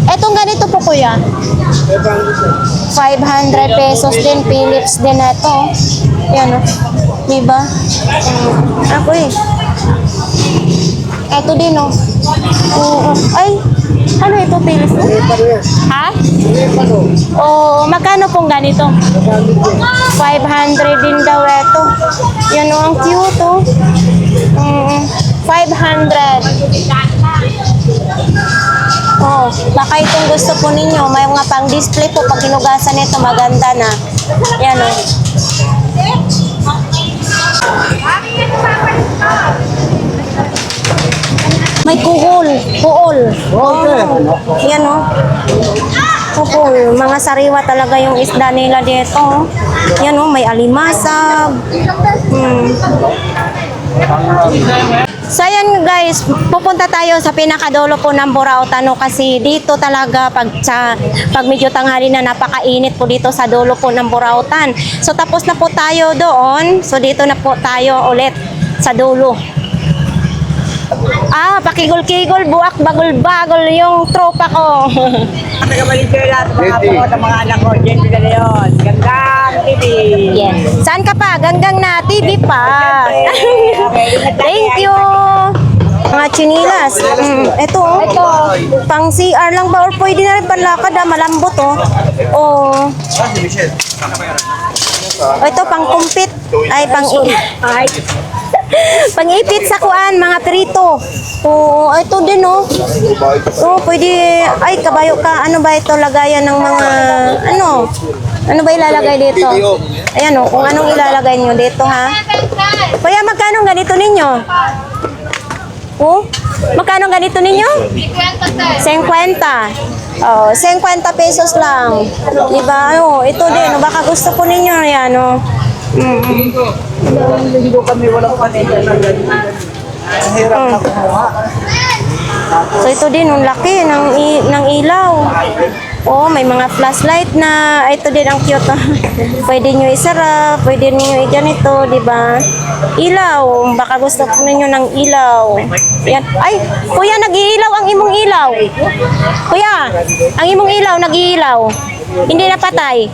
Etong ganito po, kuya. 500 pesos din, Philips din na ito. Yan, diba? Ako Ito din, Ay, ano ito, Philips? Ha? Magkano pong ganito? 500 din daw ito. Yan, ang cute, 500. Baka itong gusto po ninyo, may mga pang-display po pag hinugasan nito, maganda na. Yan, May kuhol. Yan, kuhol. Mga sariwa talaga yung isda nila dito. Yan, may alimasag. So ayan guys, pupunta tayo sa pinakadulo po ng Burautan no, kasi dito talaga pag medyo tanghali na napakainit po dito sa dulo po ng Burautan. So tapos na po tayo doon. So dito na po tayo ulit sa dulo. Pakigol-kigol, buwak, bagol-bagol yung tropa ko. Taga-Valenzuela, mga po, sa mga anak ko, Jenny de Leon, Gandang TV. Yes. Saan ka pa? Ganggang na TV pa. Thank you. Mga chinilas. Ito, pang CR lang ba? Or pwede na rin panlakad, malambot, oh. Ito, pang kumpit. Ay, pang-ipit sa kuan, mga prito. Oo, ito din, oh. Oh, pwede, ay, kabayo ka. Ano ba ito, lagayan ng mga, ano? Ano ba ilalagay dito? Ayan, oh, kung anong ilalagay nyo dito, ha? Kuya, magkano ganito ninyo? Oh, magkano ganito ninyo? 50. Oh, 50 pesos lang. Diba? Oh, ito din, oh, baka gusto po ninyo, yan, oh. Linggo kami walang panito ng ganyan. Ang hirap na kumuha. So ito din, ang laki ng ilaw. Oh, may mga flashlight na. Ito din ang cute. Pwede nyo isara, pwede nyo i-ganito, di ba? Ilaw, baka gusto po ninyo ng ilaw. Yan. Ay, kuya, nag-iilaw ang imong ilaw. Kuya, ang imong ilaw, nag-iilaw. Hindi na patay.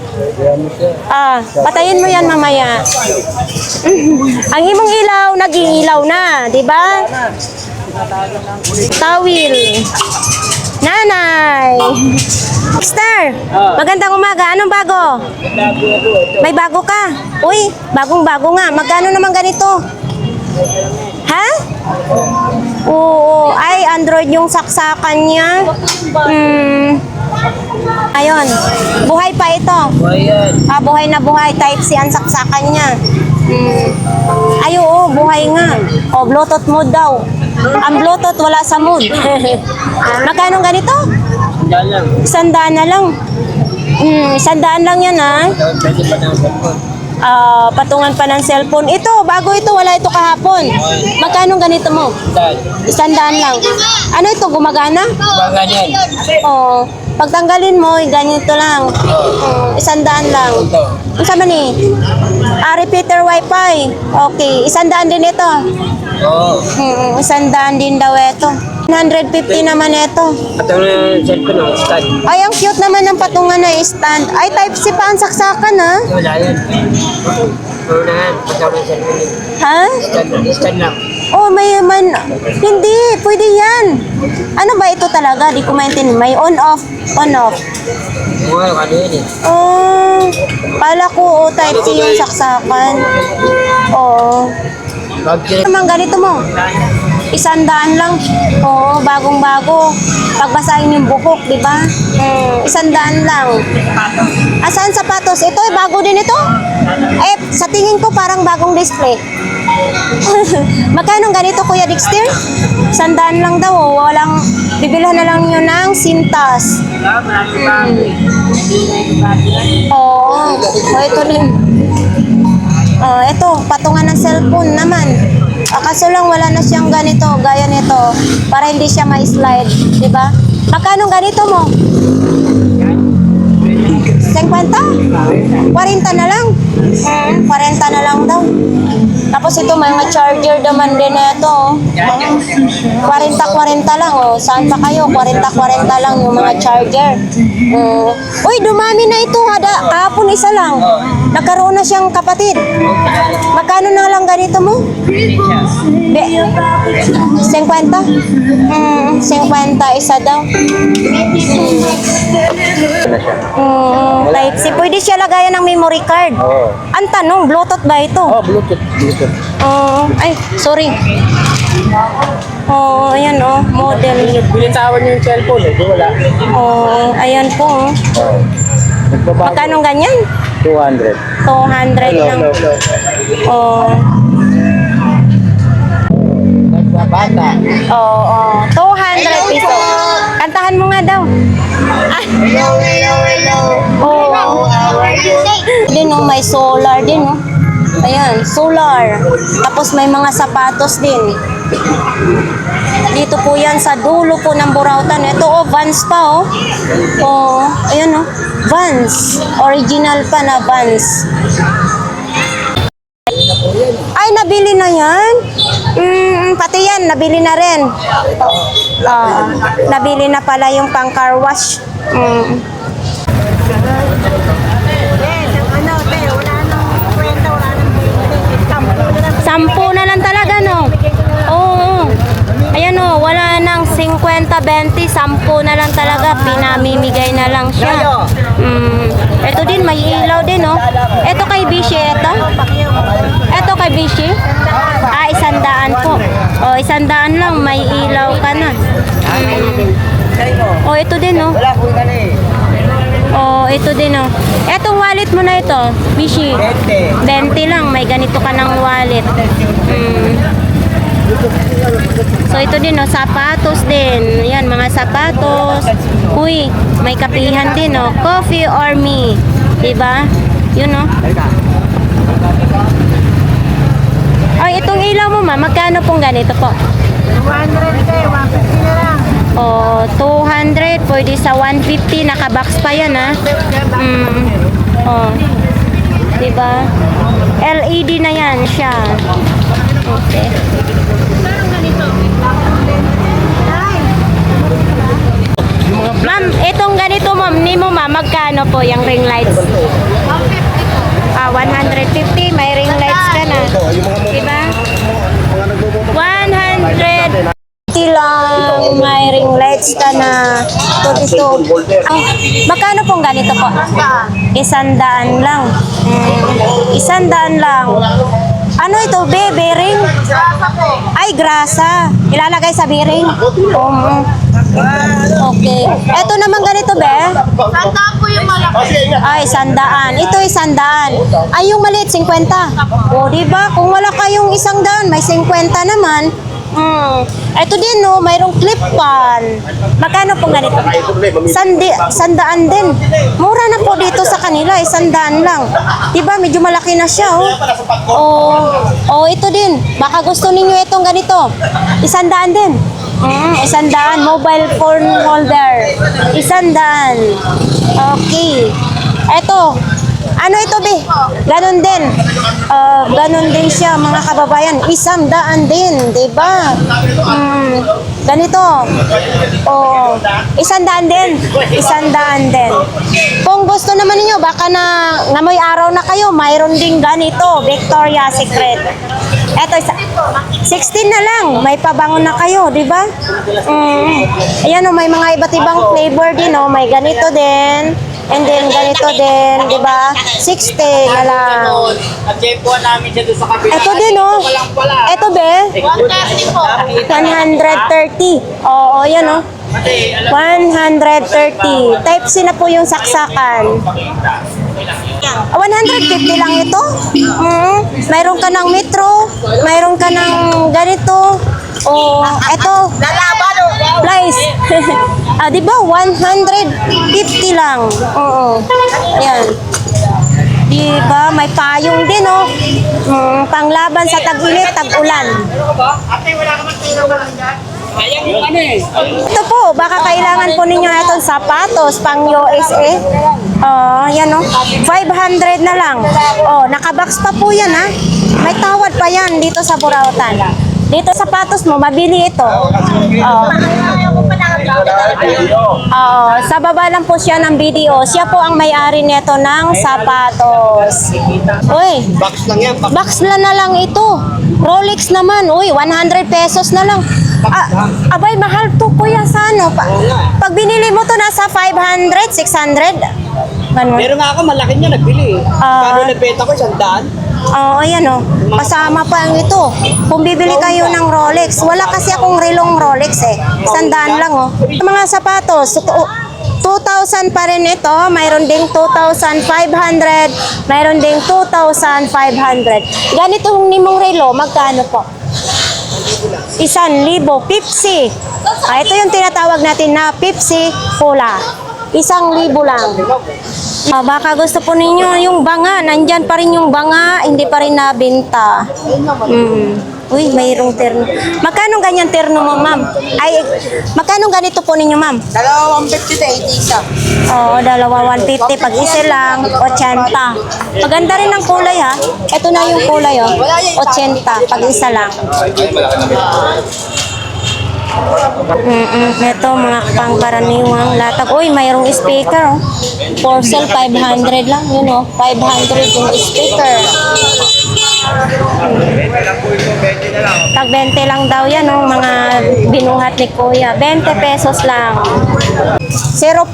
Patayin mo yan mamaya. Ang imong ilaw, nag-iilaw na, di ba? Tawil. Nanay. Star, magandang umaga. Anong bago? May bago ka? Uy, bagong-bago nga. Magkano naman ganito? Ha? Oo, ay Android yung saksakan niya. Ayun. Buhay pa ito. Buhay na buhay. Type C ang saksakan niya. Ay, oo, buhay nga. Bluetooth mode daw. Ang Bluetooth wala sa mode. Magkano ganito? 100 na lang. 100 lang yan, ha? Patungan pa ng cellphone. Ito, bago ito, wala ito kahapon. Magkano ganito mo? 100 lang. Ano ito, gumagana? Gumagana. Oo. Pagtanggalin mo, ganito lang. 100 lang. Ang sama ni? Repeater wifi. Okay, 100 din ito. Oo. 100 din daw ito. 150 naman ito. At ang cellphone ng stand. Ay, ang cute naman ng patungan na stand. Ay, type C pa ang saksakan, ha? Wala yun. Wala yan. Patawag ng cellphone yun. Ha? Stand lang. Oh, may man. Hindi, pwede yan. Ano ba ito talaga? Di ko maintindihan. May on-off. On-off. Ano yun eh. Oh, pala ko, type C yung saksakan. Oo. Naman ganito mo. 100 lang. Oo, bagong-bago. Pagbasahin yung buhok, di ba? 100 lang. Asan sapatos? Ito, bago din ito? Sa tingin ko parang bagong display. Magkano ganito, Kuya Dexter? 100 lang daw. Walang, bibilhan na lang nyo ng sintas. Oo. Ito din. Ito, patungan ng cellphone naman. Kaso lang wala na siyang ganito, gaya nito, para hindi siya ma-slide, di ba? Magkano ganito mo? 50? 40 na lang. 40 na lang daw. Tapos ito, may mga charger naman din na ito. 40-40 lang. Saan pa kayo? 40-40 lang yung mga charger. Uy, dumami na ito. Kahapon isa lang. Nagkaroon na siyang kapatid. Magkano na lang ganito mo? 50? 50 isa daw. Type C. Pwede siya lagayan ng memory card. Ang tanong, Bluetooth ba ito? Bluetooth. Ay, sorry. Ayan, model. Binitawan niyo yung cellphone eh. Wala. Ayan po. Magkano ganyan? 200. 200 lang. Nagbabata. 200 peso. Kantahan mo nga daw. Hello. Din, may solar din, Ayan, solar. Tapos may mga sapatos din. Dito po yan sa dulo po ng Burautan. Ito oh, Vans pa oh. Oh, ayan oh. Vans. Original pa na Vans. Ay, nabili na yan? Pati yan, nabili na rin. Nabili na pala yung pang car wash. Sampu na lang talaga, no? Oo. Ayan o, wala nang 50, 20, 10 na lang talaga. Pinamimigay na lang siya. Ito din, may ilaw din, no? Ito kay Bishi, ito? Ito kay Bishi? 100 po. O, 100 lang, may ilaw ka na. O, ito din, no? Oh, ito din oh. Etong wallet mo na ito, Bishi. 20 lang, may ganito ka ng wallet. So ito din oh, sapatos din. Yan, mga sapatos. Uy, may kapihan din oh. Coffee or me. Diba? Yun oh. Ay, itong ilaw mo ma, magkano pong ganito po? 200 kayo, 150 na lang. Oh, 200, pwede sa 150, naka-box pa yan ha. Oh. Diba? LED na yan siya. Okay. Ma'am, itong ganito ma'am, ni mo ma'am, magkano po yung ring lights? 150, may ring lights ka na. Diba? 100 lang, may ring lights ka na. Ito. Magkano pong ganito po? 100 lang. 100 lang. Ano ito, be? Bearing? Ay, grasa. Ilalagay sa bearing? Okay. Ito naman ganito, be? Sandaan po yung malaki. Ay, 100. Ito 100. Ay, yung maliit, 50. O, diba? Kung wala kayong 100, may 50 naman. Ito din, no, mayroong clip pan. Magkano po ganito? 100 din. Mura na po dito sa kanila, 100 lang. Diba, medyo malaki na siya, oh. Oh, ito din. Baka gusto ninyo itong ganito. 100 din. 100, mobile phone holder. 100. Okay. Ito. Ano ito, be? Ganon din. Ganon din siya, mga kababayan. 100 din, diba? Ganito. Oh, 100 din. 100 din. Kung gusto naman niyo, baka na ngamoy araw na kayo, mayroon din ganito, Victoria's Secret. Eto, 16 na lang. May pabangon na kayo, di ba? Ayan o, may mga iba't ibang flavor din o. May ganito din. And then ganito din, di ba? 60 na lang. Nag-jepuan namin siya doon sa kabila. Eto din o. Eto be? 130 po. 130. Oo, yan o. 130. Type C na po yung saksakan. 150 lang ito. Mayroon ka ng metro, mayroon ka ng ganito. O, eto. Price. Di ba? 150 lang. Oo. Ayan. Di ba? May payong din, oh. Panglaban sa tag-init, tag-ulan. Ate, wala ka man tayo dyan? Sayang yung ano eh. Ito po, baka kailangan po ninyo itong sapatos pang USA. Yan o. 500 na lang. Nakabox pa po yan ha. May tawad pa yan dito sa Burautan. Dito sapatos mo, mabili ito. Sa baba lang po siya ng video. Siya po ang may-ari nito ng sapatos. Uy, Box lang yan. box na lang ito. Rolex naman. Uy, 100 pesos na lang. Abay, mahal to kuya sa ano. Pag binili mo to nasa 500, 600. Ganun. Pero nga ako, malaki niya nagbili eh. Kano nagbenta ko, 100. Oo, ayan o. Kasama pa ang ito. Kung bibili kayo ng Rolex, wala kasi akong relong Rolex eh. 100 lang o. Mga sapatos, 2,000 pa rin ito. Mayroon ding 2,500. Mayroon ding 2,500. Ganitong nimong relo, magkano po? 1,000, Pepsi. Ito yung tinatawag natin na Pepsi Cola. 1,000 lang. Baka gusto po ninyo yung banga. Nandyan pa rin yung banga. Hindi pa rin nabenta. Uy, mayroong terno. Magkano ganyan terno mo, ma'am? Ay, magkano ganito po ninyo, ma'am? Dalawa 150 na, 80 isa. Oo, dalawa 150. Pag isa lang, 80. Maganda rin ang kulay, ha? Ito na yung kulay, oh. 80. Pag isa lang. Ito, mga pangkaraniwang latag. Uy, mayroong speaker, oh. For sale, 500 lang. Yun, oh. 500 yung speaker. Tag 20 lang daw yan, oh. Mga binuhat ni Kuya. 20 pesos lang. 0.5?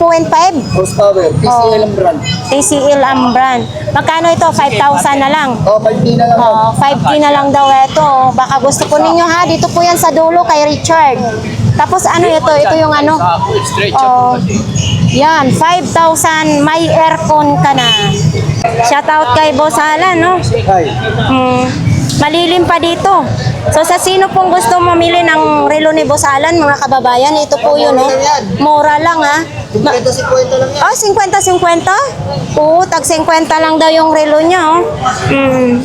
Horsepower, TCL ang brand. TCL ang brand. Magkano ito? 5,000 na lang. Oh, 5K na lang. 5K na lang daw ito. Baka gusto po ninyo, ha. Dito po yan sa dulo kay Richard. Tapos ano ito? Ito yung ano? Oh, yan, 5,000. May aircon ka na. Shout out kay Boss Alan, no? Ay, Malilim pa dito. So sa sino pong gusto mamili ng relo ni Boss Alan, mga kababayan, ito po yun, no? Mura lang, ha? Ito si Kwento lang yan. Oh, 50-50? Oo, tag 50 lang daw yung relo niya, oh.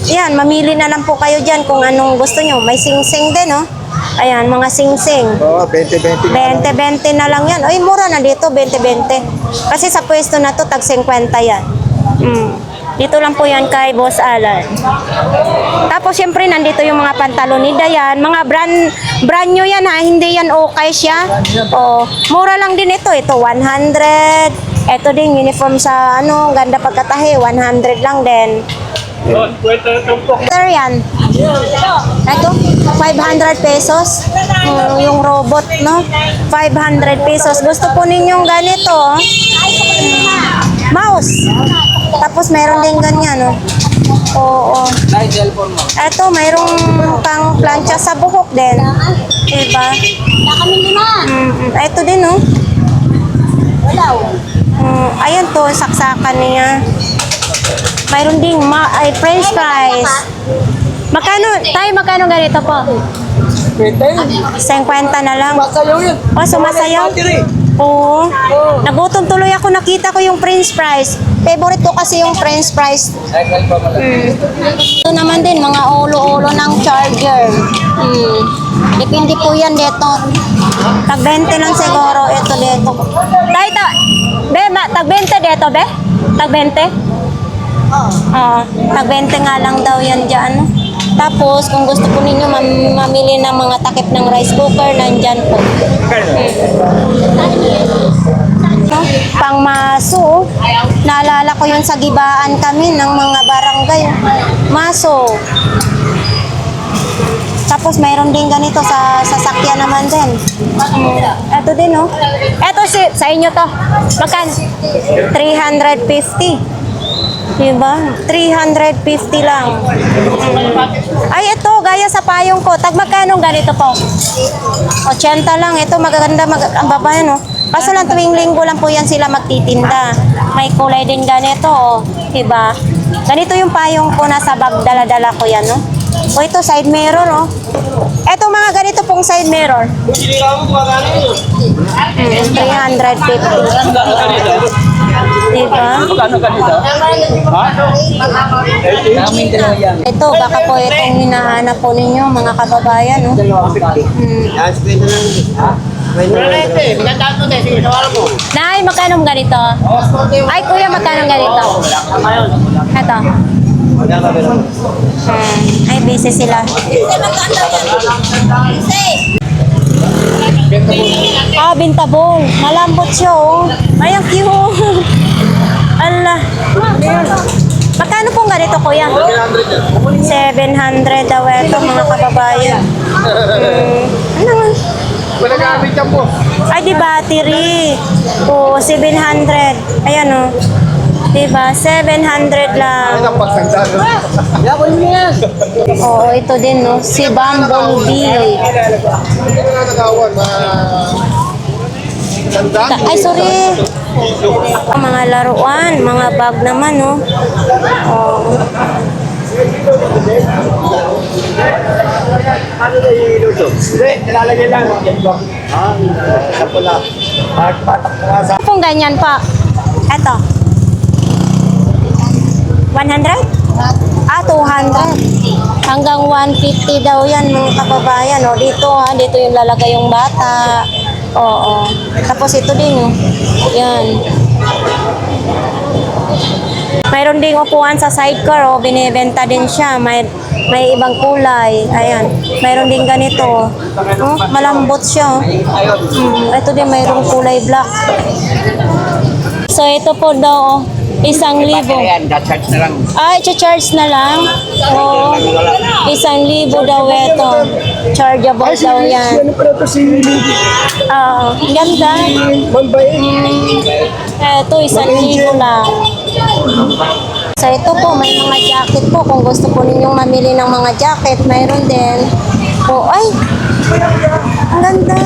Yan, mamili na lang po kayo dyan kung anong gusto nyo. May sing-sing din, oh. Ayan, mga sing-sing. oh, 20-20. 20-20 na lang yan. Ay, mura na dito, 20-20. Kasi sa pwesto na to, tag 50 yan. Dito lang po yan kay Boss Alan. Tapos, syempre, nandito yung mga pantalon ni Dayan. Mga brand new yan, ha? Hindi yan okay siya. Oh, mura lang din ito. Ito, 100. Ito din, uniform sa, ano, ganda pagkatahi. 100 lang din. Sir, yan. Ito, 500 pesos. Yung robot, no? 500 pesos. Gusto po ninyong ganito, oh. Mouse. Tapos meron din ganyan, no? Oo. Ito, mayroong pang plancha sa buhok din. Diba? Ito din, no? Ayan to, saksakan niya. Mayroon ding french fries. Magkano ganito po? 50 na lang. Masayaw yun. Oh, sumasayaw? Oo. Nagutom tuloy ako. Nakita ko yung french fries. Favorite ko kasi yung french fries. Ito naman din, mga ulo-ulo ng charger. Depende po yan dito. Tag 20 lang siguro. Ito dito. Dito. Be, tag 20 dito, be? Tag 20? Oo. Tag 20 nga lang daw yan dyan. Tapos, kung gusto po ninyo mamili ng mga takip ng rice cooker, nandyan po. Pangmaso. Naalala ko yun sa gibaan kami ng mga barangay. Maso. Tapos, mayroon din ganito sa sasakyan naman din. Ito din, oh. Ito sa inyo to. Magkan? 350. Diba? 350 lang. Ay, ito, gaya sa payong ko. Tag magkano ganito po? 80 lang. Ito, magaganda, ang babae, no? Kaso lang tuwing linggo lang po yan sila magtitinda. May kulay din ganito, oh. Diba? Ganito yung payong ko, nasa bag, dala-dala ko yan, no? O ito, side mirror, oh. Ito, mga ganito pong side mirror. 350. Diba? Ito, baka po itong hinahanap po ninyo, mga kababayan, no? Yan, si Kwento lang. Nay, magkano ganito? Ay, kuya, magkano ganito? Ito. Ay, busy sila. Ah, bintabong. Malambot siya, oh. Ay, ang cute. Ala. Magkano pong ganito, kuya? 700 daw ito, mga kababayan. Ano nga? Wala gamit yan po. Ay, di battery. Oo, 700. Ayan, oh. Diba? 700 lang. Ang pagsanda. Oo, ito din, no? Si Bumblebee. Hindi na natagawan. Ay, sorry. Mga laruan, mga bag naman, no? Oo. Ano na yung iluto? Hindi, nilalagay lang. Sa pula. Patak na sa... Kung ganyan pa. Eto. 100? 200. Hanggang 150 daw yan mga kababayan. O, dito ha, dito yung lalagay yung bata. Oo. Tapos ito din, oh. Yan. Mayroon ding upuan sa sidecar, oh. Binibenta din siya. May ibang kulay. Ayan. Mayroon din ganito. Oh, malambot siya. Ito din mayroong kulay black. So, ito po daw, oh. 1,000. Yan, charge na lang. Charge na lang? Oo. 1,000 daw ito. Chargeable daw yan. Ano pala ito si Oo. Ganda. Mambayin? Ito, 1,000 lang. So ito po, may mga jacket po. Kung gusto po ninyong mamili ng mga jacket, mayroon din. Oh, ay! Ang ganda.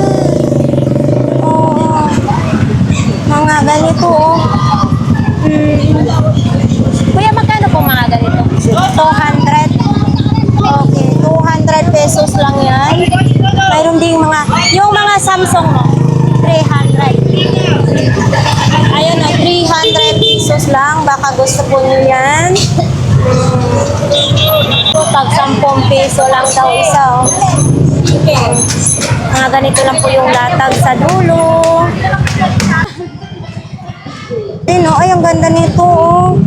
Oo. Mga ganito, oh. Kuya, magkano po mga ganito? 200. Okay, 200 pesos lang yan. Mayroon ding yung mga Samsung mo, 300. Ayun na, 300 pesos lang. Baka gusto po nyo yan. Pag 10 peso lang daw isa, oh. Mga ganito lang po yung latag sa dulo. Ay, ang ganda nito, oh.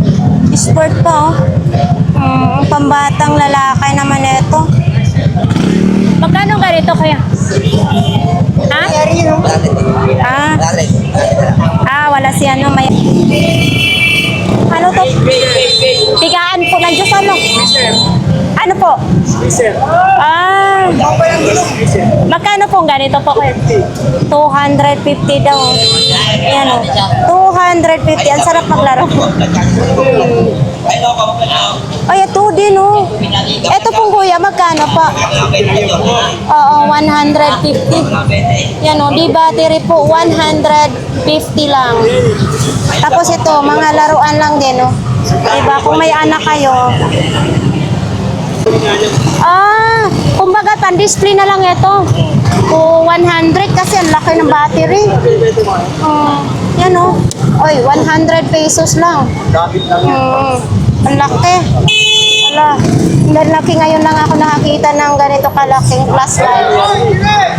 Sport pa, oh. Pambatang lalaki naman ito. Magkano ganito kaya? Wala si ano, may... Ano to? Pigaan po ng Diyos, ano? Ano po? Magkano pong ganito po? 250 daw. Ayan, oh. 250. Ang sarap maglaro. Ay, ito din, oh. Ito pong kuya, magkano pa? Oo, 150. Yan, oh. Di battery po, 150 lang. Tapos ito, mga laruan lang din, oh. Diba, kung may anak kayo. Kumbaga, pan-display na lang ito. O 100 kasi ang laki ng battery. Yan, oh. Oy, 100 pesos lang. Ang laki. Ala, ang laki ngayon lang ako nakakita ng ganito kalaking flashlight.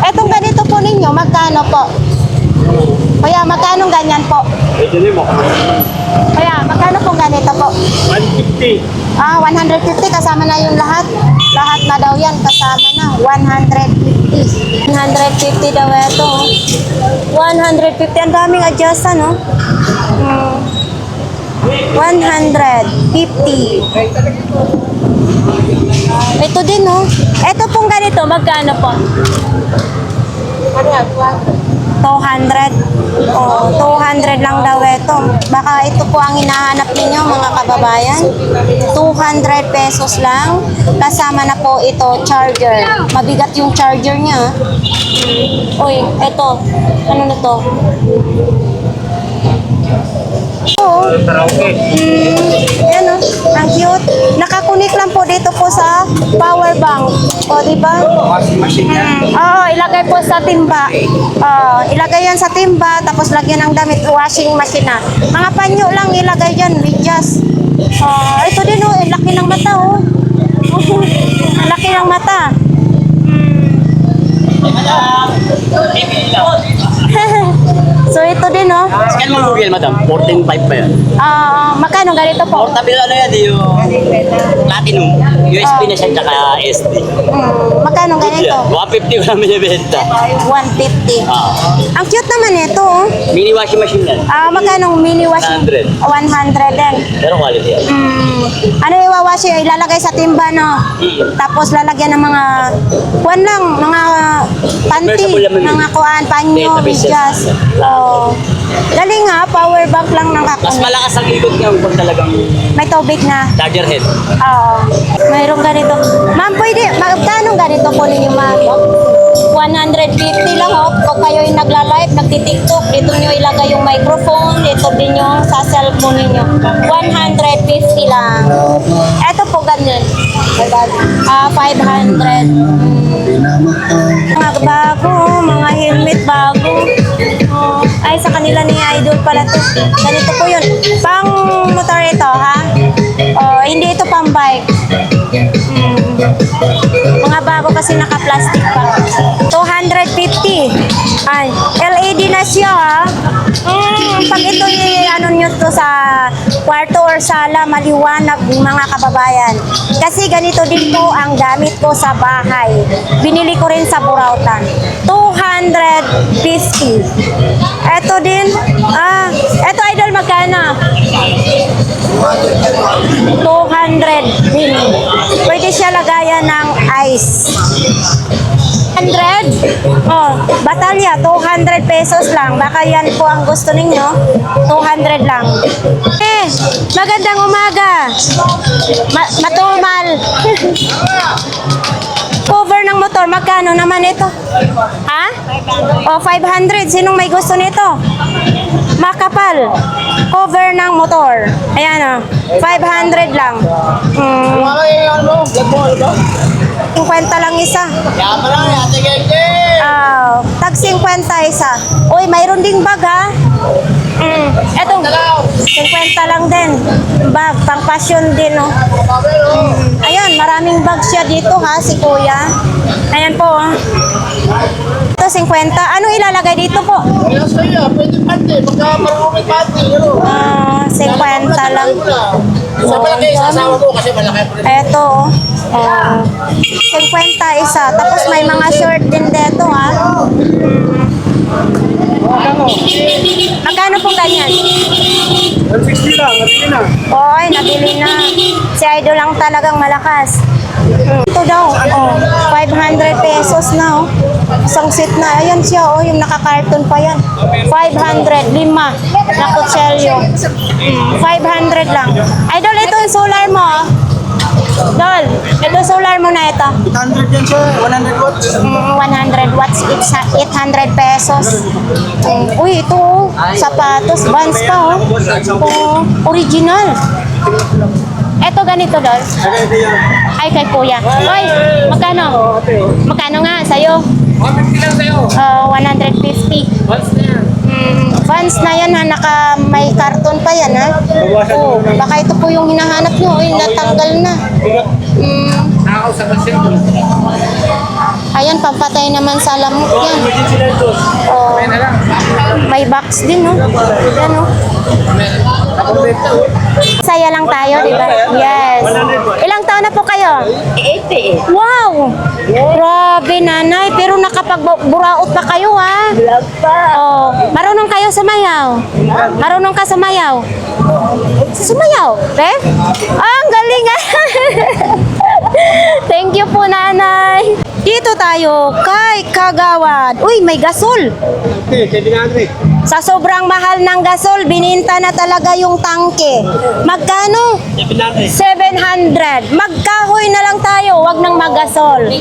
Etong ganito po ninyo, magkano po? Kaya, magkano ganyan po? Kaya, magkano po ganito po? 150. 150 kasama na yung lahat. Lahat na daw yan, kasama na. 150. 150 daw ito. 150. Ang daming adjustan, no? 150. Ito din, no? Ito pong ganito, magkano po? 200. 200 lang daw ito. Baka ito po ang hinahanap ninyo, mga kababayan. 200 pesos lang. Kasama na po ito, charger. Mabigat yung charger niya. Uy, ito. Ano na to? Yan, oh. Ang cute. Nakakunik lang po dito po sa power bank. O, diba? Oo, ilagay po sa timba. Ilagay yan sa timba, tapos lagyan ng damit, washing machine na. Mga panyo lang ilagay dyan, bidyas. Ito din, oh. Laki ng mata, oh. Laki ng mata. So ito din, no? Scan mo Google, madam. 14.5 pa yan. Magkano ganito po? Portable ano yan, yung Platinum. USB na siya, tsaka SD. Magkano ganito? 150 ko lang binibenta. 150. Ang cute naman ito, oh. Mini washing machine yan. Magkano mini washing? 100. 100 din. Pero quality yan. Ano iwawashi? Ilalagay sa timba, no? Tapos lalagyan ng mga kuwan lang, mga panty, Submersible naman yun. mga kuwan, panyo, bidyas. Galing nga, power bank lang ng Mas kakunin. malakas ang ikot niya kung talagang May tubig na. charger head. Mayroong ganito. Ma'am, pwede, magkano ganito po ninyo, ma'am? 150 lang, oh. Kung kayo'y nagla-live, nagtitiktok, dito nyo ilagay yung microphone, dito din yung sa cellphone ninyo. 150 lang. Eto po ganyan. 500. Mga bago, oh. Mga helmet bago. Ay, sa kanila ni Idol pala to. Ganito po yun. Pang motor ito, ha? Mga bago kasi naka-plastic pa. 250. Ay, LED na siya ha. Pag ito ano nyo to sa kwarto or sala, maliwanag mga kababayan. Kasi ganito din po ang gamit ko sa bahay. Binili ko rin sa Burautan. 250. Ito din. Ito idol magkano? 200 din. Pwede siya lagayan ng ice. 100? Oh, batalya, 200 pesos lang. Baka yan po ang gusto ninyo. 200 lang. Magandang umaga. Matumal. Cover ng motor, magkano naman ito? Ha? O, 500. Sinong may gusto nito? Makapal. Cover ng motor. Ayan o. 500 lang. Ano, vlog mo, ano? 50 lang isa. Kaya pa lang, Ate Gege. Tag 50 isa. Uy, mayroon ding bag ha. Etong 50 lang din. Bag, pang passion din oh. Ayan, maraming bag siya dito ha, si kuya. Ayan po oh. Ito 50. Ano ilalagay dito po? Kaya sa'yo, pwede pati. Pagka marunong may pati, ano? 50 lang. Sa malaki, sa asawa mo kasi malaki. Eto oh. 50 isa. Tapos may mga short din dito ha. Magkano po ganyan? 160 lang, nabili na. Oy, nabili na. Si Idol lang talagang malakas. Ito daw, 500 pesos na, oh. Isang set na. Ayan siya, oh, yung naka-carton pa yan. 500, 5 na kutselyo. 500 lang. Idol, ito yung solar mo, oh. Dol, ito solar mo na ito. 100 yan siya, 100 watts. 100 watts, it's 800 pesos. Uy, ito, oh, sapatos, Vans pa, oh. Original. Eto ganito, Dol. Ay, kay kuya. Oy, magkano? Magkano nga sa'yo? 150 lang sa'yo. 150. Once na yan. Vans na yan ha, may karton pa yan ha. Oh, baka ito po yung hinahanap nyo. Uy, natanggal na. Nakaw sa masya. Ayan, pampatay naman sa lamok yan. Oh, Kaya na lang. may box din, no? Yan, no? Saya lang tayo, di ba? Yes. Ilang taon na po kayo? 80. Wow! Grabe, nanay. Pero nakapag-buraot pa kayo, ha? Oh, marunong kayo sumayaw? Marunong ka sumayaw? Sumayaw? Be? Ang galing, ha? Thank you po, nanay. Dito tayo kay Kagawad. Uy, may gasol. Sa sobrang mahal ng gasol, bininta na talaga yung tangke. Magkano? 700. Magkahoy na lang tayo, wag nang maggasol.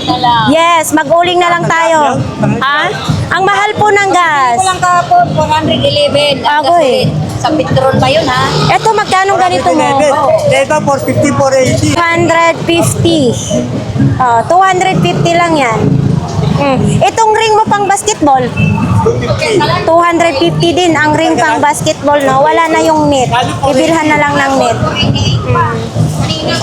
Yes, mag-uling na lang tayo. Ha? Ang mahal po ng gas. Lang kahapon, 411. Agoy. Sa petrol ba yun, ha? Eto, magkano ganito mo? Dito, 450, 480. 250. 250 lang yan. Itong ring mo pang basketball, 250 din ang ring pang basketball, no? Wala na yung net. Ibilhan na lang ng net.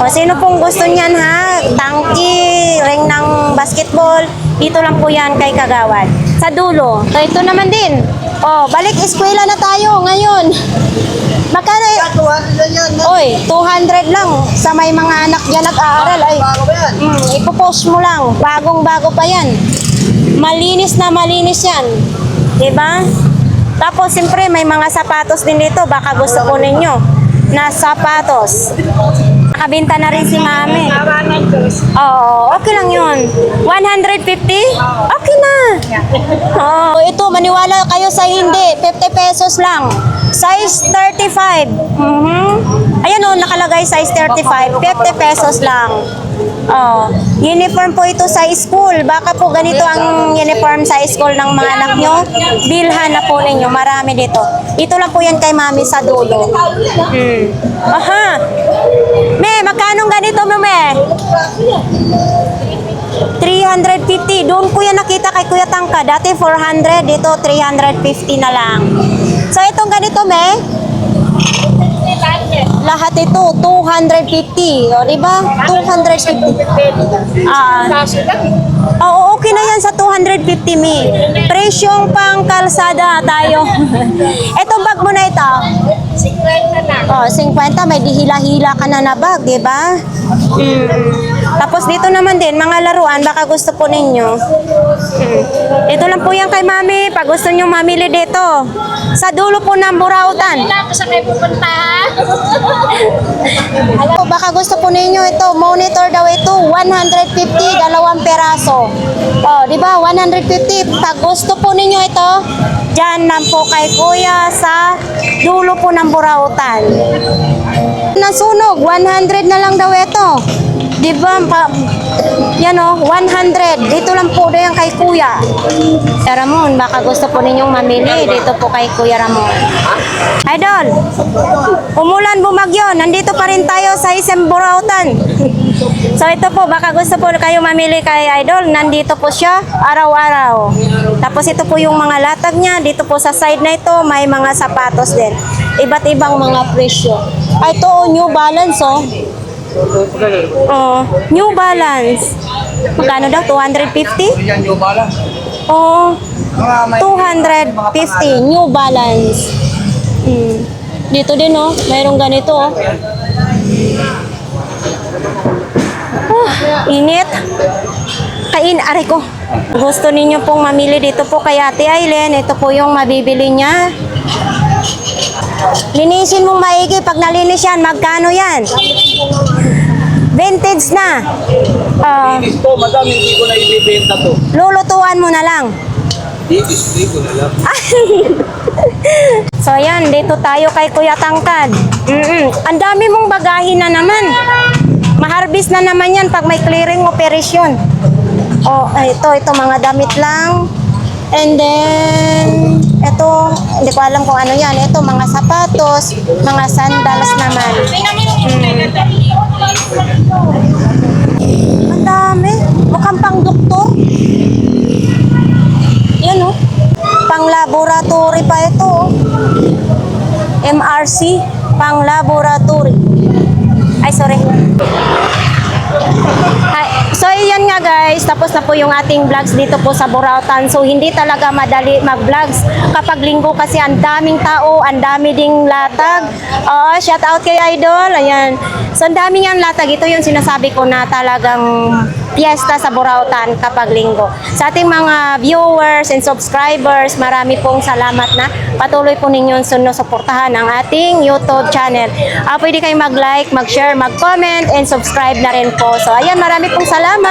O, sino pong gusto niyan, ha? Tangki, ring ng basketball, dito lang po yan kay Kagawad. Sa dulo. So, ito naman din. O, balik eskwela na tayo ngayon. Magkano? Oy, 200 lang. Sa may mga anak dyan nag-aaral. Ay, ipopost mo lang. Bagong-bago pa yan. Malinis na malinis yan. Diba? Tapos, siyempre, may mga sapatos din dito. Baka gusto po ninyo na sapatos. Nakabinta na rin si Mami. Oo, okay lang yun. 150? Okay na. Oo, ito, maniwala kayo sa hindi. 50 pesos lang. Size 35. Ayan o, nakalagay size 35. 50 pesos lang. Oh, uniform po ito sa school. Baka po ganito ang uniform sa school ng mga anak nyo. Bilhan na po ninyo. Marami dito. Ito lang po yan kay Mami sa dulo. Aha. Me, magkano ganito mo, Me? 350. Doon ko yan nakita kay Kuya Tangka. Dati 400. Dito 350 na lang. So, itong ganito, Me? Lahat ito. ito, 250. O, di ba? 250. Oo, okay na yan sa 250, mi. Presyong pang kalsada tayo. Ito bag mo na ito. 50 lang. Oh, 50, may dihila-hila ka na na bag, di ba? Tapos dito naman din, mga laruan, baka gusto po ninyo. Ito lang po yan kay mami, pag gusto nyo mamili dito. Sa dulo po ng Burautan. Wala ko sa kayo pupunta ha. Baka gusto po ninyo ito, monitor daw ito, 150, dalawang peraso. Oh, di ba? 150. Pag gusto po ninyo ito, dyan lang po kay kuya sa dulo po ng Burautan. Nasunog, 100 na lang daw ito. Di ba? Yan o, 100. Dito lang po yan kay kuya. Kuya Ramon, baka gusto po ninyong mamili. Dito po kay Kuya Ramon. Idol, umulan bumagyo. Nandito pa rin tayo sa isang Burautan. So ito po, baka gusto po kayo mamili kay Idol. Nandito po siya araw-araw. Tapos ito po yung mga latag niya. Dito po sa side na ito, may mga sapatos din. Iba't ibang mga presyo. Ito, New Balance oh. Oh, New Balance. Magkano daw? 250? Yan yung bala. Oh, 250 New Balance. Dito din oh, mayroong ganito oh. Init. Aray ko. Gusto ninyo pong mamili dito po kay Ate Aileen, ito po yung mabibili niya. Linisin mong maigi. Pag nalinis yan, magkano yan? Vintage na. Inis po, madam, hindi ko na ibibenta to. Lulutuan mo na lang. I-display ko na lang. So ayan, dito tayo kay Kuya Tangkad. Ang dami mong bagahin na naman. Maharbis na naman yan pag may clearing operation. Oh, ito mga damit lang. And then, ito, hindi ko alam kung ano yan. Ito, mga sapatos, mga sandals naman. Ang dami. Mukhang pang doktor. Yan oh. Pang laboratory pa ito oh. MRC, pang laboratory. Ay, sorry. So, yan nga guys, tapos na po yung ating vlogs dito po sa Burautan. So, hindi talaga madali mag-vlogs kapag linggo kasi ang daming tao, ang dami ding latag. Shout out kay Idol, ayan. So, ang dami niyang latag. Ito yung sinasabi ko na talagang piyesta sa Burautan kapag linggo. Sa ating mga viewers and subscribers, marami pong salamat na patuloy po ninyong suportahan ang ating YouTube channel. Pwede kayong mag-like, mag-share, mag-comment, and subscribe na rin po. So, ayan, marami pong salamat!